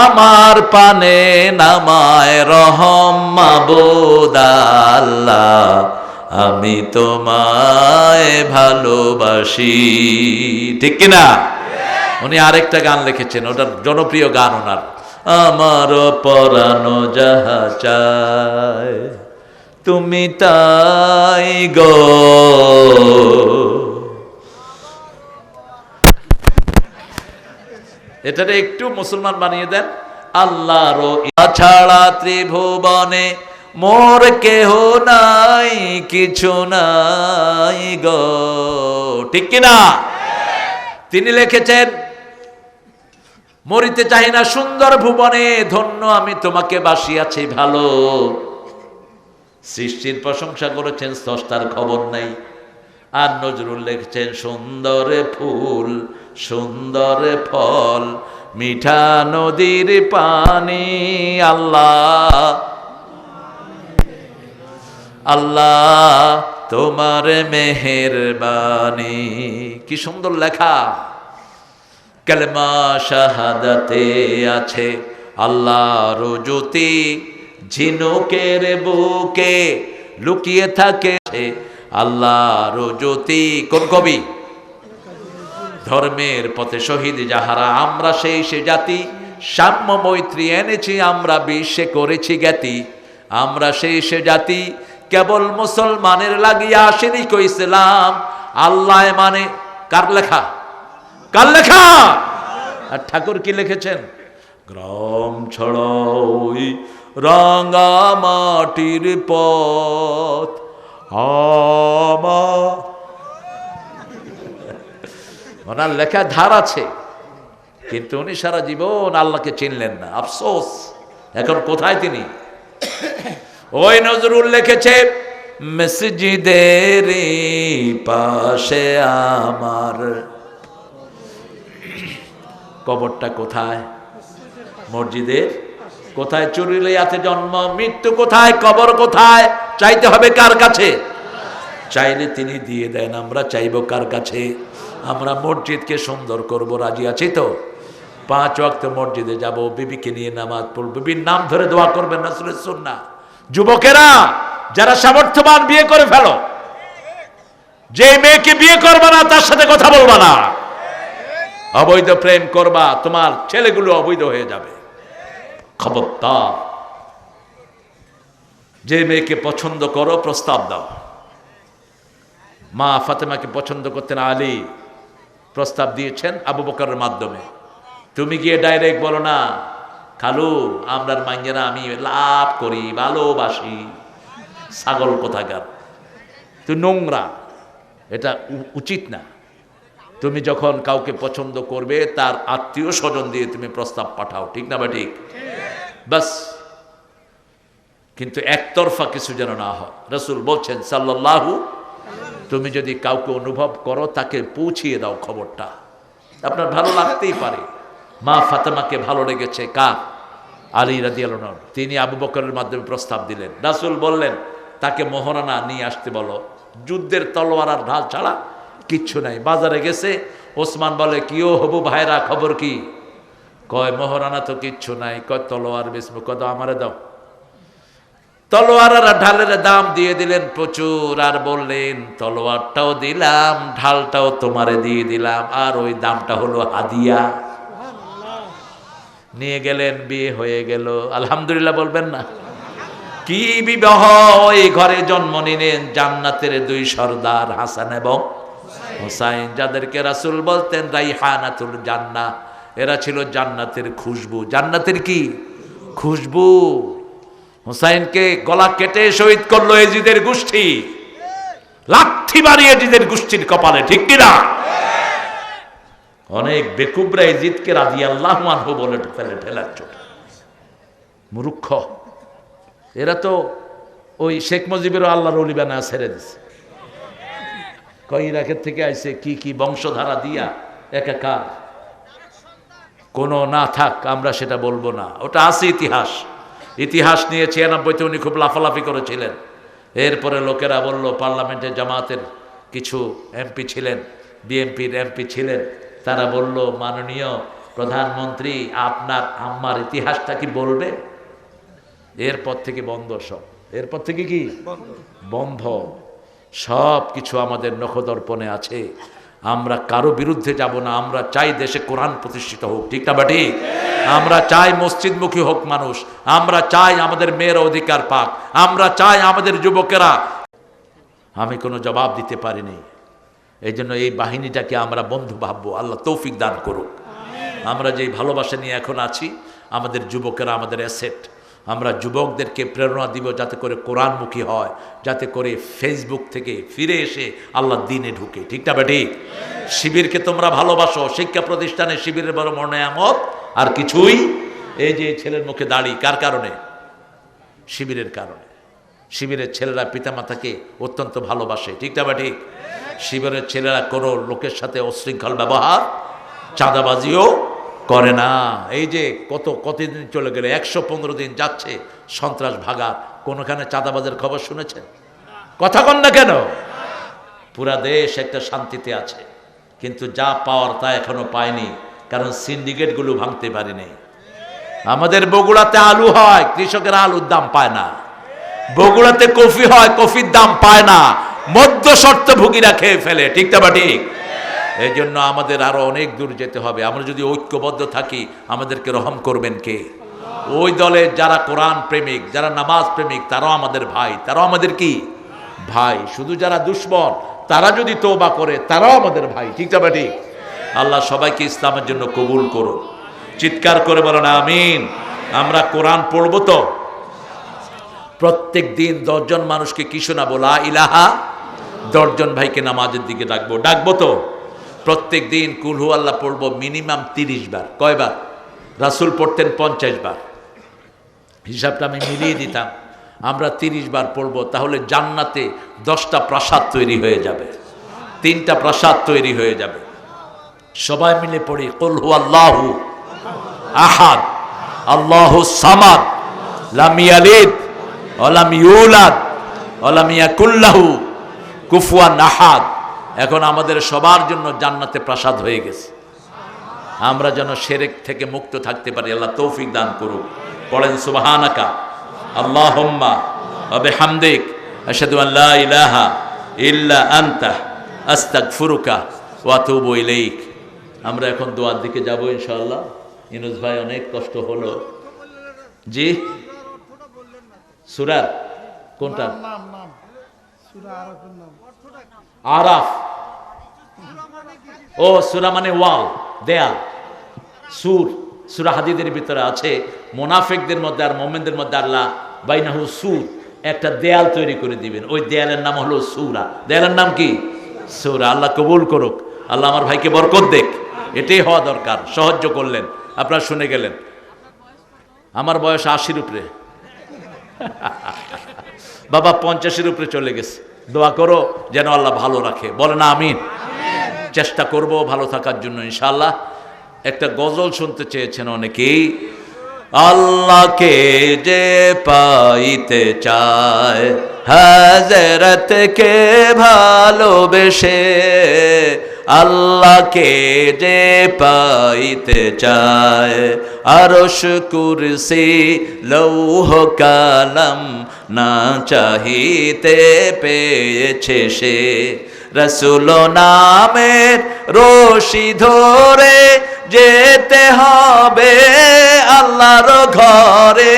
আমার পানে নামায় রহম মাবুদ আল্লাহ আমি তোমায় ভালোবাসি। ঠিক কিনা? উনি আরেকটা গান লিখেছেন, ওটার জনপ্রিয় গান ওনার, আমার পরানো যাহা চায় তুমি তাই গো। এটারে একটু মুসলমান বানিয়ে দেন। আল্লাহর ছাড়া ত্রিভুবনে মোর কেহ নাই, কিছু নাই গো। ঠিক কিনা? তিনি লিখেছেন, মরিতে চাই না সুন্দর ভুবনে, ধন্য আমি তোমাকে বাসিয়াছি ভালো। সৃষ্টির প্রশংসা করেছেন, স্রষ্টার খবর নাই। আর নজরুল লিখছেন, সুন্দর ফুল সুন্দর ফল মিঠা নদীর পানি, আল্লাহ আল্লাহ তোমার মেহেরবানি। কি সুন্দর লেখা! কালেমা শাহাদাতে আছে আল্লাহর জ্যোতি, ঝিনুকের বুকে লুকিয়ে থাকে আল্লাহর জ্যোতি। কোন কবি? ধর্মের পথে শহীদ যাহারা, আমরা সেই সে জাতি, সাম্য মৈত্রী এনেছি আমরা, বিশ্বে করেছি জ্ঞাতি। আমরা সেই সে জাতি, কেবল মুসলমানের লাগিয়া আসেনি কো ইসলাম। আল্লাহ মানে কার লেখা? কার লেখা? আর ঠাকুর কি লিখেছেন? গ্রাম ছড়াই রাঙা মাটির পথ আমার। ওনার লেখা ধার আছে, কিন্তু উনি সারা জীবন আল্লাহকে চিনলেন না। আফসোস, এখন কোথায় তিনি? ওই নজরুল লিখেছে, মসজিদের পাশে আমার কবরটা কোথায়? মসজিদের কোথায়? চুরিলিয়াতে জন্ম, মৃত্যু কোথায়? কবর কোথায়? চাইতে হবে কার কাছে? চাইলে তিনি দিয়ে দেন, আমরা চাইব কার কাছে? আমরা মসজিদকে সুন্দর করব, রাজি আছি তো? 5 ওয়াক্ত মসজিদে যাব, বিবিকে নিয়ে নামাজ পড়ব, বিবির নাম ধরে দোয়া করবেন, রাসূলের সুন্নাহ। যুবকেরা যারা সামর্থ্যবান, বিয়ে করে ফেলো। যে মেয়েকে বিয়ে করবা না তার সাথে কথা বলবা না। অবৈধ প্রেম করবা, তোমার ছেলেগুলো অবৈধ হয়ে যাবে। খবরদার। যে মেয়েকে পছন্দ করো প্রস্তাব দাও। মা ফাতেমাকে পছন্দ করতেন আলী, প্রস্তাব দিয়েছেন আবু বকরের মাধ্যমে। তুমি গিয়ে ডাইরেক্ট বলো না, খালু আমরার মাইয়েরা আমি লাভ করি, ভালোবাসি। ছাগল কোথাকার, তুই নোংরা, এটা উচিত না। তুমি যখন কাউকে পছন্দ করবে তার আত্মীয় স্বজন দিয়ে তুমি প্রস্তাব পাঠাও, ঠিক না? বা ঠিক? বাস। কিন্তু একতরফা কিছু যেন না হয়। রাসূল বলছেন সাল্লাল্লাহু, তুমি যদি কাউকে অনুভব করো তাকে পৌঁছিয়ে দাও খবরটা। আপনার ভালো লাগতেই পারে। মা ফাতেমাকে ভালো লেগেছে কার? আলী রাদিয়াল্লাহু আনহু। তিনি আবু বকরের মাধ্যমে প্রস্তাব দিলেন। রাসূল বললেন তাকে মোহরানা নিয়ে আসতে বলো। যুদ্ধের তলোয়ার আর ঢাল ছাড়া কিচ্ছু নাই। বাজারে গেছে, ওসমান বলে কিও হবু ভাইরা, খবর কি? কয় মোহরানা তো কিচ্ছু নাই। কয় তলোয়ার বেচবো। কত আমারে দাও। তলোয়ার আর ঢালের দাম দিয়ে দিলেন প্রচুর, আর বললেন তলোয়ারটাও দিলাম, ঢালটাও তোমারে দিয়ে দিলাম, আর ওই দামটা হলো হাদিয়া। নিয়ে গেলেন, বিয়ে হয়ে গেল। আলহামদুলিল্লাহ বলবেন না? কি বিবাহ! এই ঘরে জন্ম নিলেন জান্নাতের 2 সর্দার, হাসান এবং হুসাইন, যাদেরকে রাসূল বলতেন রাইহানাতুল জান্নাহ। এরা ছিল জান্নাতের খুশবু। জান্নাতের কি খুশবু! হুসাইনকে গলা কেটে শহীদ করলো এজিদের গোষ্ঠী। লাঠি বাড়িয়ে নিজের গোষ্ঠীর কপালে, ঠিক কিনা? অনেক বেকুবরা ইজিদকে রাদিয়াল্লাহু আনহু বলে ফেলে ঠেলার চোট। মূর্খ এরা তো ওই শেখ মুজিবেরও আল্লাহর ওলি বানায় ছেড়ে দিছে। কয় ইরাকের থেকে আইছে কি কি বংশধারা দিয়া একাকার। কোনো না থাক, আমরা সেটা বলবো না, ওটা আছে ইতিহাস। ইতিহাস নিয়ে 96-তে উনি খুব লাফালাফি করেছিলেন। এরপরে লোকেরা বলল, পার্লামেন্টে জামাতের কিছু এমপি ছিলেন, বিএনপির এমপি ছিলেন, তারা বলল, মাননীয় প্রধানমন্ত্রী আপনার আম্মার ইতিহাসটা কি বলবে? এরপর থেকে বন্ধ সব। এরপর থেকে কি বন্ধ? সব কিছু আমাদের নখদর্পণে আছে। আমরা কারো বিরুদ্ধে যাব না। আমরা চাই দেশে কোরআন প্রতিষ্ঠিত হোক, ঠিক না বাটি? আমরা চাই মসজিদমুখী হোক মানুষ। আমরা চাই আমাদের মেয়েরা অধিকার পাক। আমরা চাই আমাদের যুবকেরা। আমি কোনো জবাব দিতে পারিনি, এই জন্য এই বাহিনীটাকে আমরা বন্ধু ভাববো। আল্লাহ তৌফিক দান করুক। আমরা যেই ভালোবাসা নিয়ে এখন আছি, আমাদের যুবকেরা আমাদের অ্যাসেট। আমরা যুবকদেরকে প্রেরণা দিব যাতে করে কোরআনমুখী হয়, যাতে করে ফেসবুক থেকে ফিরে এসে আল্লাহর দ্বীনে ঢুকে, ঠিক না বেটি? শিবিরকে তোমরা ভালোবাসো, শিক্ষা প্রতিষ্ঠানে শিবিরের বড় নেয়ামত আর কিছুই। এই যে ছেলের মুখে দাড়ি, কার কারণে? শিবিরের কারণে। শিবিরের ছেলেরা পিতামাতাকে অত্যন্ত ভালোবাসে, ঠিক না বেটি? শিবিরের ছেলেরা কোনো লোকের সাথে অশৃঙ্খল ব্যবহার, চাঁদাবাজিও করে না। এই যে কতদিন চলে গেলে, 115 দিন যাচ্ছে সন্ত্রাস ভাগার, কোনখানে চাঁদাবাজের খবর শুনেছেন? কথা কন না কেন? পুরা দেশ একটা শান্তিতে আছে, কিন্তু যা পাওয়ার তা এখনো পায়নি, কারণ সিন্ডিকেটগুলো ভাঙতে পারেনি। আমাদের বগুড়াতে আলু হয়, কৃষকেরা আলুর দাম পায় না। বগুড়াতে কফি হয়, কফির দাম পায় না, মধ্য শর্তভোগীরা খেয়ে ফেলে, ঠিক না বা ঠিক? এই জন্য আমাদের আরো অনেক দূর যেতে হবে। আমরা যদি ঐক্যবদ্ধ থাকি, আমাদেরকে রহম করবেন কে? ওই দলের যারা কোরআন প্রেমিক, যারা নামাজ প্রেমিক, তারাও আমাদের ভাই, তারাও আমাদের কি ভাই। শুধু যারা দুশ্মন, তারা যদি তওবা করে, তারাও আমাদের ভাই, ঠিক না ঠিক? আল্লাহ সবাইকে ইসলামের জন্য কবুল করুন। চিৎকার করে বলেন আমিন। আমরা কোরআন পড়বো তো প্রত্যেক দিন 10 জন মানুষকে কি শোনাবো? লা ইলাহা। 10 জন ভাইকে নামাজের দিকে ডাকবো তো প্রত্যেক দিন। কুল হু আল্লাহ পড়বো মিনিমাম 30 বার। কয়বার? রাসূল পড়তেন 50 বার। হিসাবটা আমি মিলিয়ে দিতাম, আমরা 30 বার পড়বো, তাহলে জান্নাতে 10টা প্রাসাদ তৈরি হয়ে যাবে, 3টা প্রাসাদ তৈরি হয়ে যাবে। সবাই মিলে পড়ি কুল হু আল্লাহু আহাদ আল্লাহুস সামাদ লাম ইয়ালিদ ওয়া লাম ইউলাদ ওয়া লাম ইয়াকুল লাহু কুফুয়ান আহাদ। এখন আমাদের সবার জন্য জান্নাতে প্রাসাদ হয়ে গেছে। আমরা যেন শিরক থেকে মুক্ত থাকতে পারি, আল্লাহ তৌফিক দান করুক। পড়েন সুবহানাকা আল্লাহুম্মা ওয়া বিহামদিক আশহাদু আন লা ইলাহা ইল্লা আনতা আস্তাগফিরুকা ওয়া আতুবু ইলাইক। আমরা এখন দোয়ার দিকে যাব ইনশাআল্লাহ। ইউনুস ভাই অনেক কষ্ট হলো। জি, সূরা কোনটা? নাম সূরা আরাফের নাম আরাফ। ও সূরা মানে ওয়াল, দেয়াল। সূরা হাদীদের ভিতরে আছে মুনাফিকদের মধ্যে আর মুমিনদের মধ্যে আল্লাহ বাইনাহু সুর, একটা দেয়াল তৈরি করে দিবেন। ওই দেয়ালের নাম হলো সূরা। দেয়ালের নাম কি? সূরা। আল্লাহ কবুল করুক। আল্লাহ আমার ভাইকে বরকত দেখ। এটাই হওয়া দরকার। সাহায্য করলেন, আপনারা শুনে গেলেন। আমার বয়স 80-র উপরে, বাবা 50-এর উপরে চলে গেছে। দোয়া করো যেন আল্লাহ ভালো রাখে। বলে না আমিন। চেষ্টা করব ভালো থাকার জন্য ইনশাআল্লাহ। একটা গজল শুনতে চেয়েছেন অনেকেই। আল্লাহকে যে পাইতে চায় হযরতকে ভালোবেসে, আল্লাহকে যে পাইতে চায় আরশ কুরসি লৌহ কালাম না চাহিতে পেয়েছে সে। রসুল নামের রশি ধরে যেতে হবে আল্লাহর ঘরে।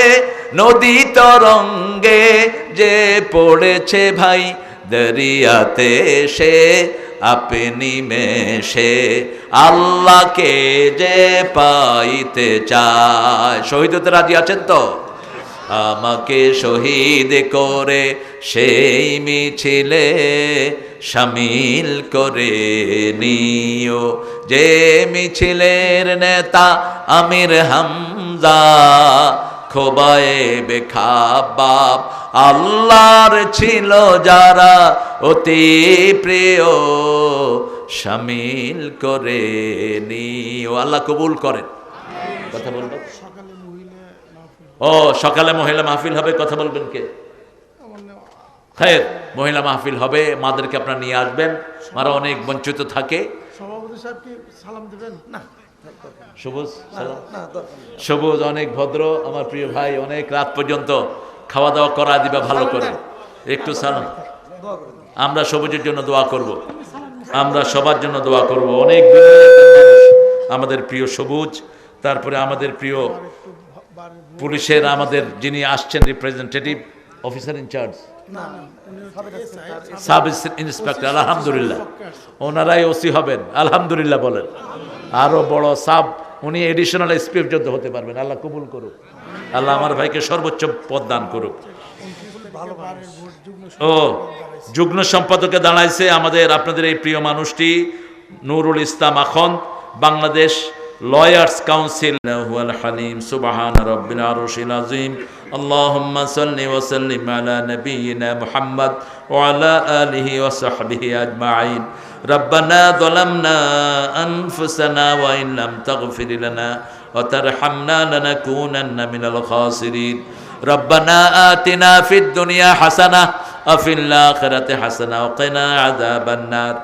নদী তরঙ্গে যে পড়েছে ভাই দরিয়াতে সে আপনি মেশে, আল্লাহকে যে পাইতে চায়। শহীদ হতে রাজি আছেন তো? আমাকে শহীদ করে সেই মিছিলে শামিল করে নিও। যে মিছিলের নেতা আমির হামজা, খোবায়েবে খাব্বাব, আল্লাহর ছিল যারা অতি প্রিয়, শামিল করে নিও। আল্লাহ কবুল করেন। কথা বলবেন? সকালে মহিলা মাহফিল। ও, সকালে মহিলা মাহফিল হবে, কথা বলবেন কে? খায়ের, মহিলা মাহফিল হবে, মাদেরকে আপনারা নিয়ে আসবেন, মারা অনেক বঞ্চিত থাকে। সভাপতি সাহেব কি সালাম দেবেন? না, সবুজ সালাম। সবুজ অনেক ভদ্র, আমার প্রিয় ভাই, অনেক রাত পর্যন্ত খাওয়া দাওয়া করা দিবা ভালো করে, একটু সালাম। আমরা সবুজের জন্য দোয়া করব, আমরা সবার জন্য দোয়া করব। অনেক আমাদের প্রিয় সবুজ, তারপরে আমাদের প্রিয় পুলিশের আমাদের যিনি আসছেন representative officer in charge, sub inspector, আলহামদুলিল্লাহ ওনারাই ওসি হবেন, আলহামদুলিল্লাহ বলেন। আরো বড় সাব, উনি এডিশনাল এসপি পর্যন্ত হতে পারবেন। আল্লাহ কবুল করুক, আল্লাহ আমার ভাইকে সর্বোচ্চ পদ দান করুক। ও, যুগ্ম সম্পাদকে দাঁড়াইছে আমাদের আপনাদের এই প্রিয় মানুষটি নুরুল ইসলাম আখন, বাংলাদেশ লয়ার্স কাউন্সিল। হুয়াল হালিম, সুবহান রাব্বিল আরশিল আযীম। আল্লাহুম্মা সাল্লি ওয়া সাল্লিম আলা নাবিয়িনা মুহাম্মদ ওয়া আলা আলিহি ওয়া সাহবিহি আজমাইন। রব্বানা যালামনা আনফুসানা ওয়া ইন লাম তাগফির লানা ওয়া তারহামনা লানাকুনান্না মিনাল খাসিরিন। রব্বানা আতিনা ফিদ দুনিয়া হাসানাহ ওয়া ফিল আখিরাতি হাসানাহ ওয়া কিনা আযাবান নার।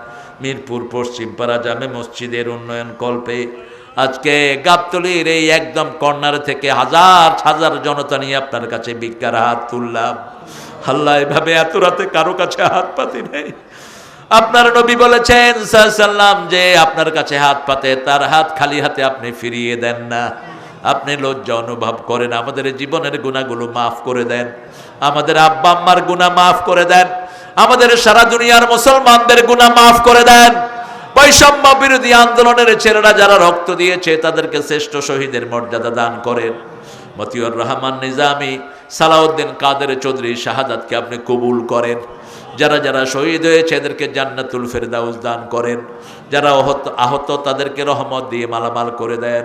মিরপুর পশ্চিম পাড়া জামে মসজিদের উন্নয়ন কল্পে আজকে গাবতলীর এই একদম কর্নার থেকে হাজার হাজার জনতা নিয়ে আপনার কাছে ভিক্ষার হাত তুললাম। আল্লাহ, এভাবে এত রাতে কারো কাছে হাত পাতি নেই। আপনার নবী বলেছেন সাল্লাম যে আপনার কাছে হাত পাতে তার হাত খালি হাতে আপনি ফিরিয়ে দেন না। আপনি লজ্জা অনুভব করেন, আমাদের জীবনের গুনাহগুলো মাফ করে দেন, আমাদের আব্বা আম্মার গুনাহ মাফ করে দেন, আমাদের সারা দুনিয়ার মুসলমানদের গুনাহ মাফ করে দেন। বৈষম্য বিরোধী আন্দোলনের ছেলেরা যারা রক্ত দিয়েছে তাদেরকে শ্রেষ্ঠ শহীদের মর্যাদা দান করেন। মতিউর রহমান নিজামী, সালাউদ্দিন কাদের চৌধুরী শাহাদাতকে আপনি কবুল করেন। যারা যারা শহীদ হয়েছে এদেরকে জান্নাতুল ফেরদাউস দান করেন। যারা আহত তাদেরকে রহমত দিয়ে মালামাল করে দেন।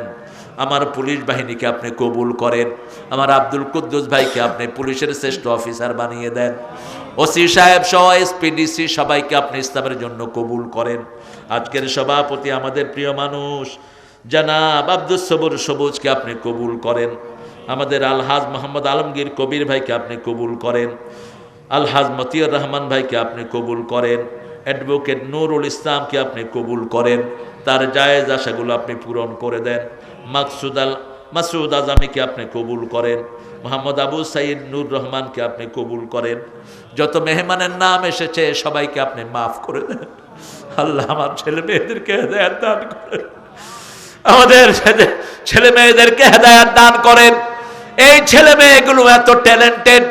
আমার পুলিশ বাহিনীকে আপনি কবুল করেন। আমার আব্দুল কুদ্দুস ভাইকে আপনি পুলিশের শ্রেষ্ঠ অফিসার বানিয়ে দেন। ওসি সাহেব সহ এসপিডিসি সবাইকে আপনি ইসলামের জন্য কবুল করেন। আজকের সভাপতি আমাদের প্রিয় মানুষ জনাব আব্দুস সবুর সবুজকে আপনি কবুল করেন। আমাদের আলহাজ মোহাম্মদ আলমগীর কবির ভাইকে আপনি কবুল করেন। আলহাজ মতিউর রহমান ভাইকে আপনি কবুল করেন। অ্যাডভোকেট নুরুল ইসলামকে আপনি কবুল করেন, তার জায়েজ আশাগুলো আপনি পূরণ করে দেন। মাসুদ আজমিকে আপনি কবুল করেন। মোহাম্মদ আবু সাইদ নূর রহমানকে আপনি কবুল করেন। যত মেহমানের নাম এসেছে সবাইকে আপনি মাফ করে দেন। আল্লাহ, আমার ছেলে মেয়েদেরকে হেদায়েত দান করেন, আমাদের ছেলে মেয়েদেরকে হেদায়েত দান করেন। এই ছেলে মেয়েগুলো এত ট্যালেন্টেড,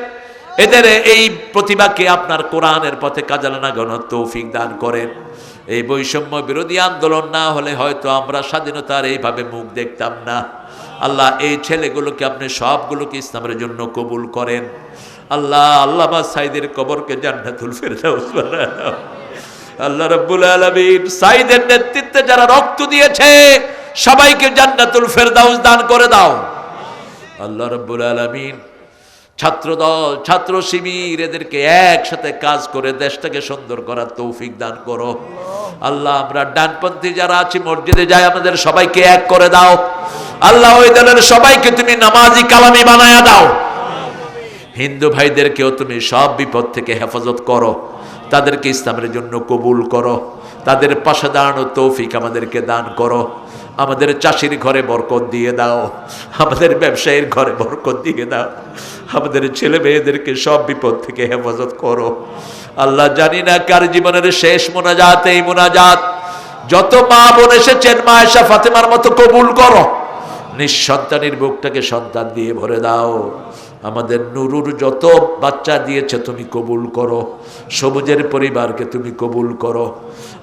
এদের এই প্রতিভাকে আপনার কোরআনের পথে কাজে লাগানোর তৌফিক দান করেন। এই বৈষম্য বিরোধী আন্দোলন না হলে হয়তো আমরা স্বাধীনতার এইভাবে মুখ দেখতাম না। আল্লাহ, এই ছেলেগুলোকে আপনি সবগুলোকে ইসলামের জন্য কবুল করেন। আল্লাহ, আল্লামা সাইদের কবরকে জান্নাতুল ফেরদাউস বানায় দাও। আল্লাহ রাব্বুল আলামিন, সাইদের নেতৃত্বে যারা রক্ত দিয়েছে সবাইকে জান্নাতুল ফেরদাউস দান করে দাও। আল্লাহ রাব্বুল আলামিন, ছাত্রদল, ছাত্র শিবির, এদেরকে একসাথে কাজ করে দেশটাকে সুন্দর করার তৌফিক দান করো। আল্লাহ, আমরা ডানপন্থী যারা আছি মসজিদে যাই, আমাদের সবাইকে এক করে দাও। আল্লাহ, ওই দলের সবাইকে তুমি নামাজি কালামি বানায়া দাও। হিন্দু ভাইদেরকেও তুমি সব বিপদ থেকে হেফাজত করো, তাদেরকে ইসলামের জন্য কবুল করো, তাদের পাশে দাঁড়ানোর তৌফিক আমাদেরকে দান করো। আমাদের চাষির ঘরে বরকত দিয়ে দাও, আমাদের ব্যবসায়ীর ঘরে বরকত দিয়ে দাও, আমাদের ছেলে মেয়েদেরকে সব বিপদ থেকে হেফাজত করো। আল্লাহ, জানি না কার জীবনের শেষ মোনাজাত এই মোনাজাত। যত মা বোন এসেছেন মা আয়েশা ফাতেমার মতো কবুল করো। নিঃসন্তানের বুকটাকে সন্তান দিয়ে ভরে দাও। আমাদের নুরুর যত বাচ্চা দিয়েছে তুমি কবুল করো। সবুজের পরিবারকে তুমি কবুল করো।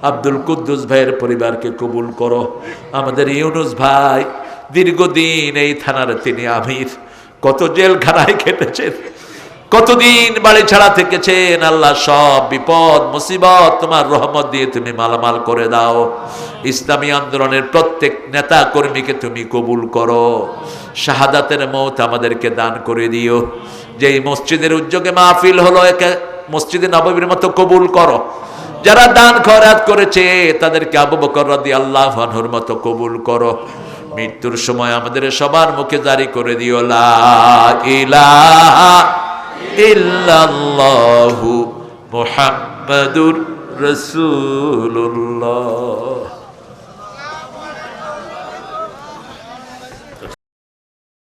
আব্দুল কুদ্দুস ভাইয়ের পরিবারকে কবুল করো। আমাদের ইউনুস ভাই দীর্ঘদিন এই থানার তিনি আমির, কত জেলখানায় কেটেছেন, কতদিন বাড়ি ছাড়া থেকেছেন। আল্লাহ সব বিপদ মুসিবত তোমার রহমত দিয়ে তুমি মালামাল করে দাও। ইসলামী আন্দোলনের প্রত্যেক নেতা কর্মীকে তুমি কবুল করো। শাহাদাতের মৌত আমাদেরকে দান করে দিও। যেই মসজিদের উদ্যোগে মাহফিল হলো, একে মসজিদে নববীর মতো কবুল করো। যারা দান খয়রাত করেছে তাদেরকে আবু বকর রাদিয়াল্লাহু আনহুর মতো কবুল করো। মৃত্যুর সময় আমাদের সবার মুখে জারি করে দিও লা ইলাহা ইল্লাল্লাহু মুহাম্মাদুর রাসূলুল্লাহ।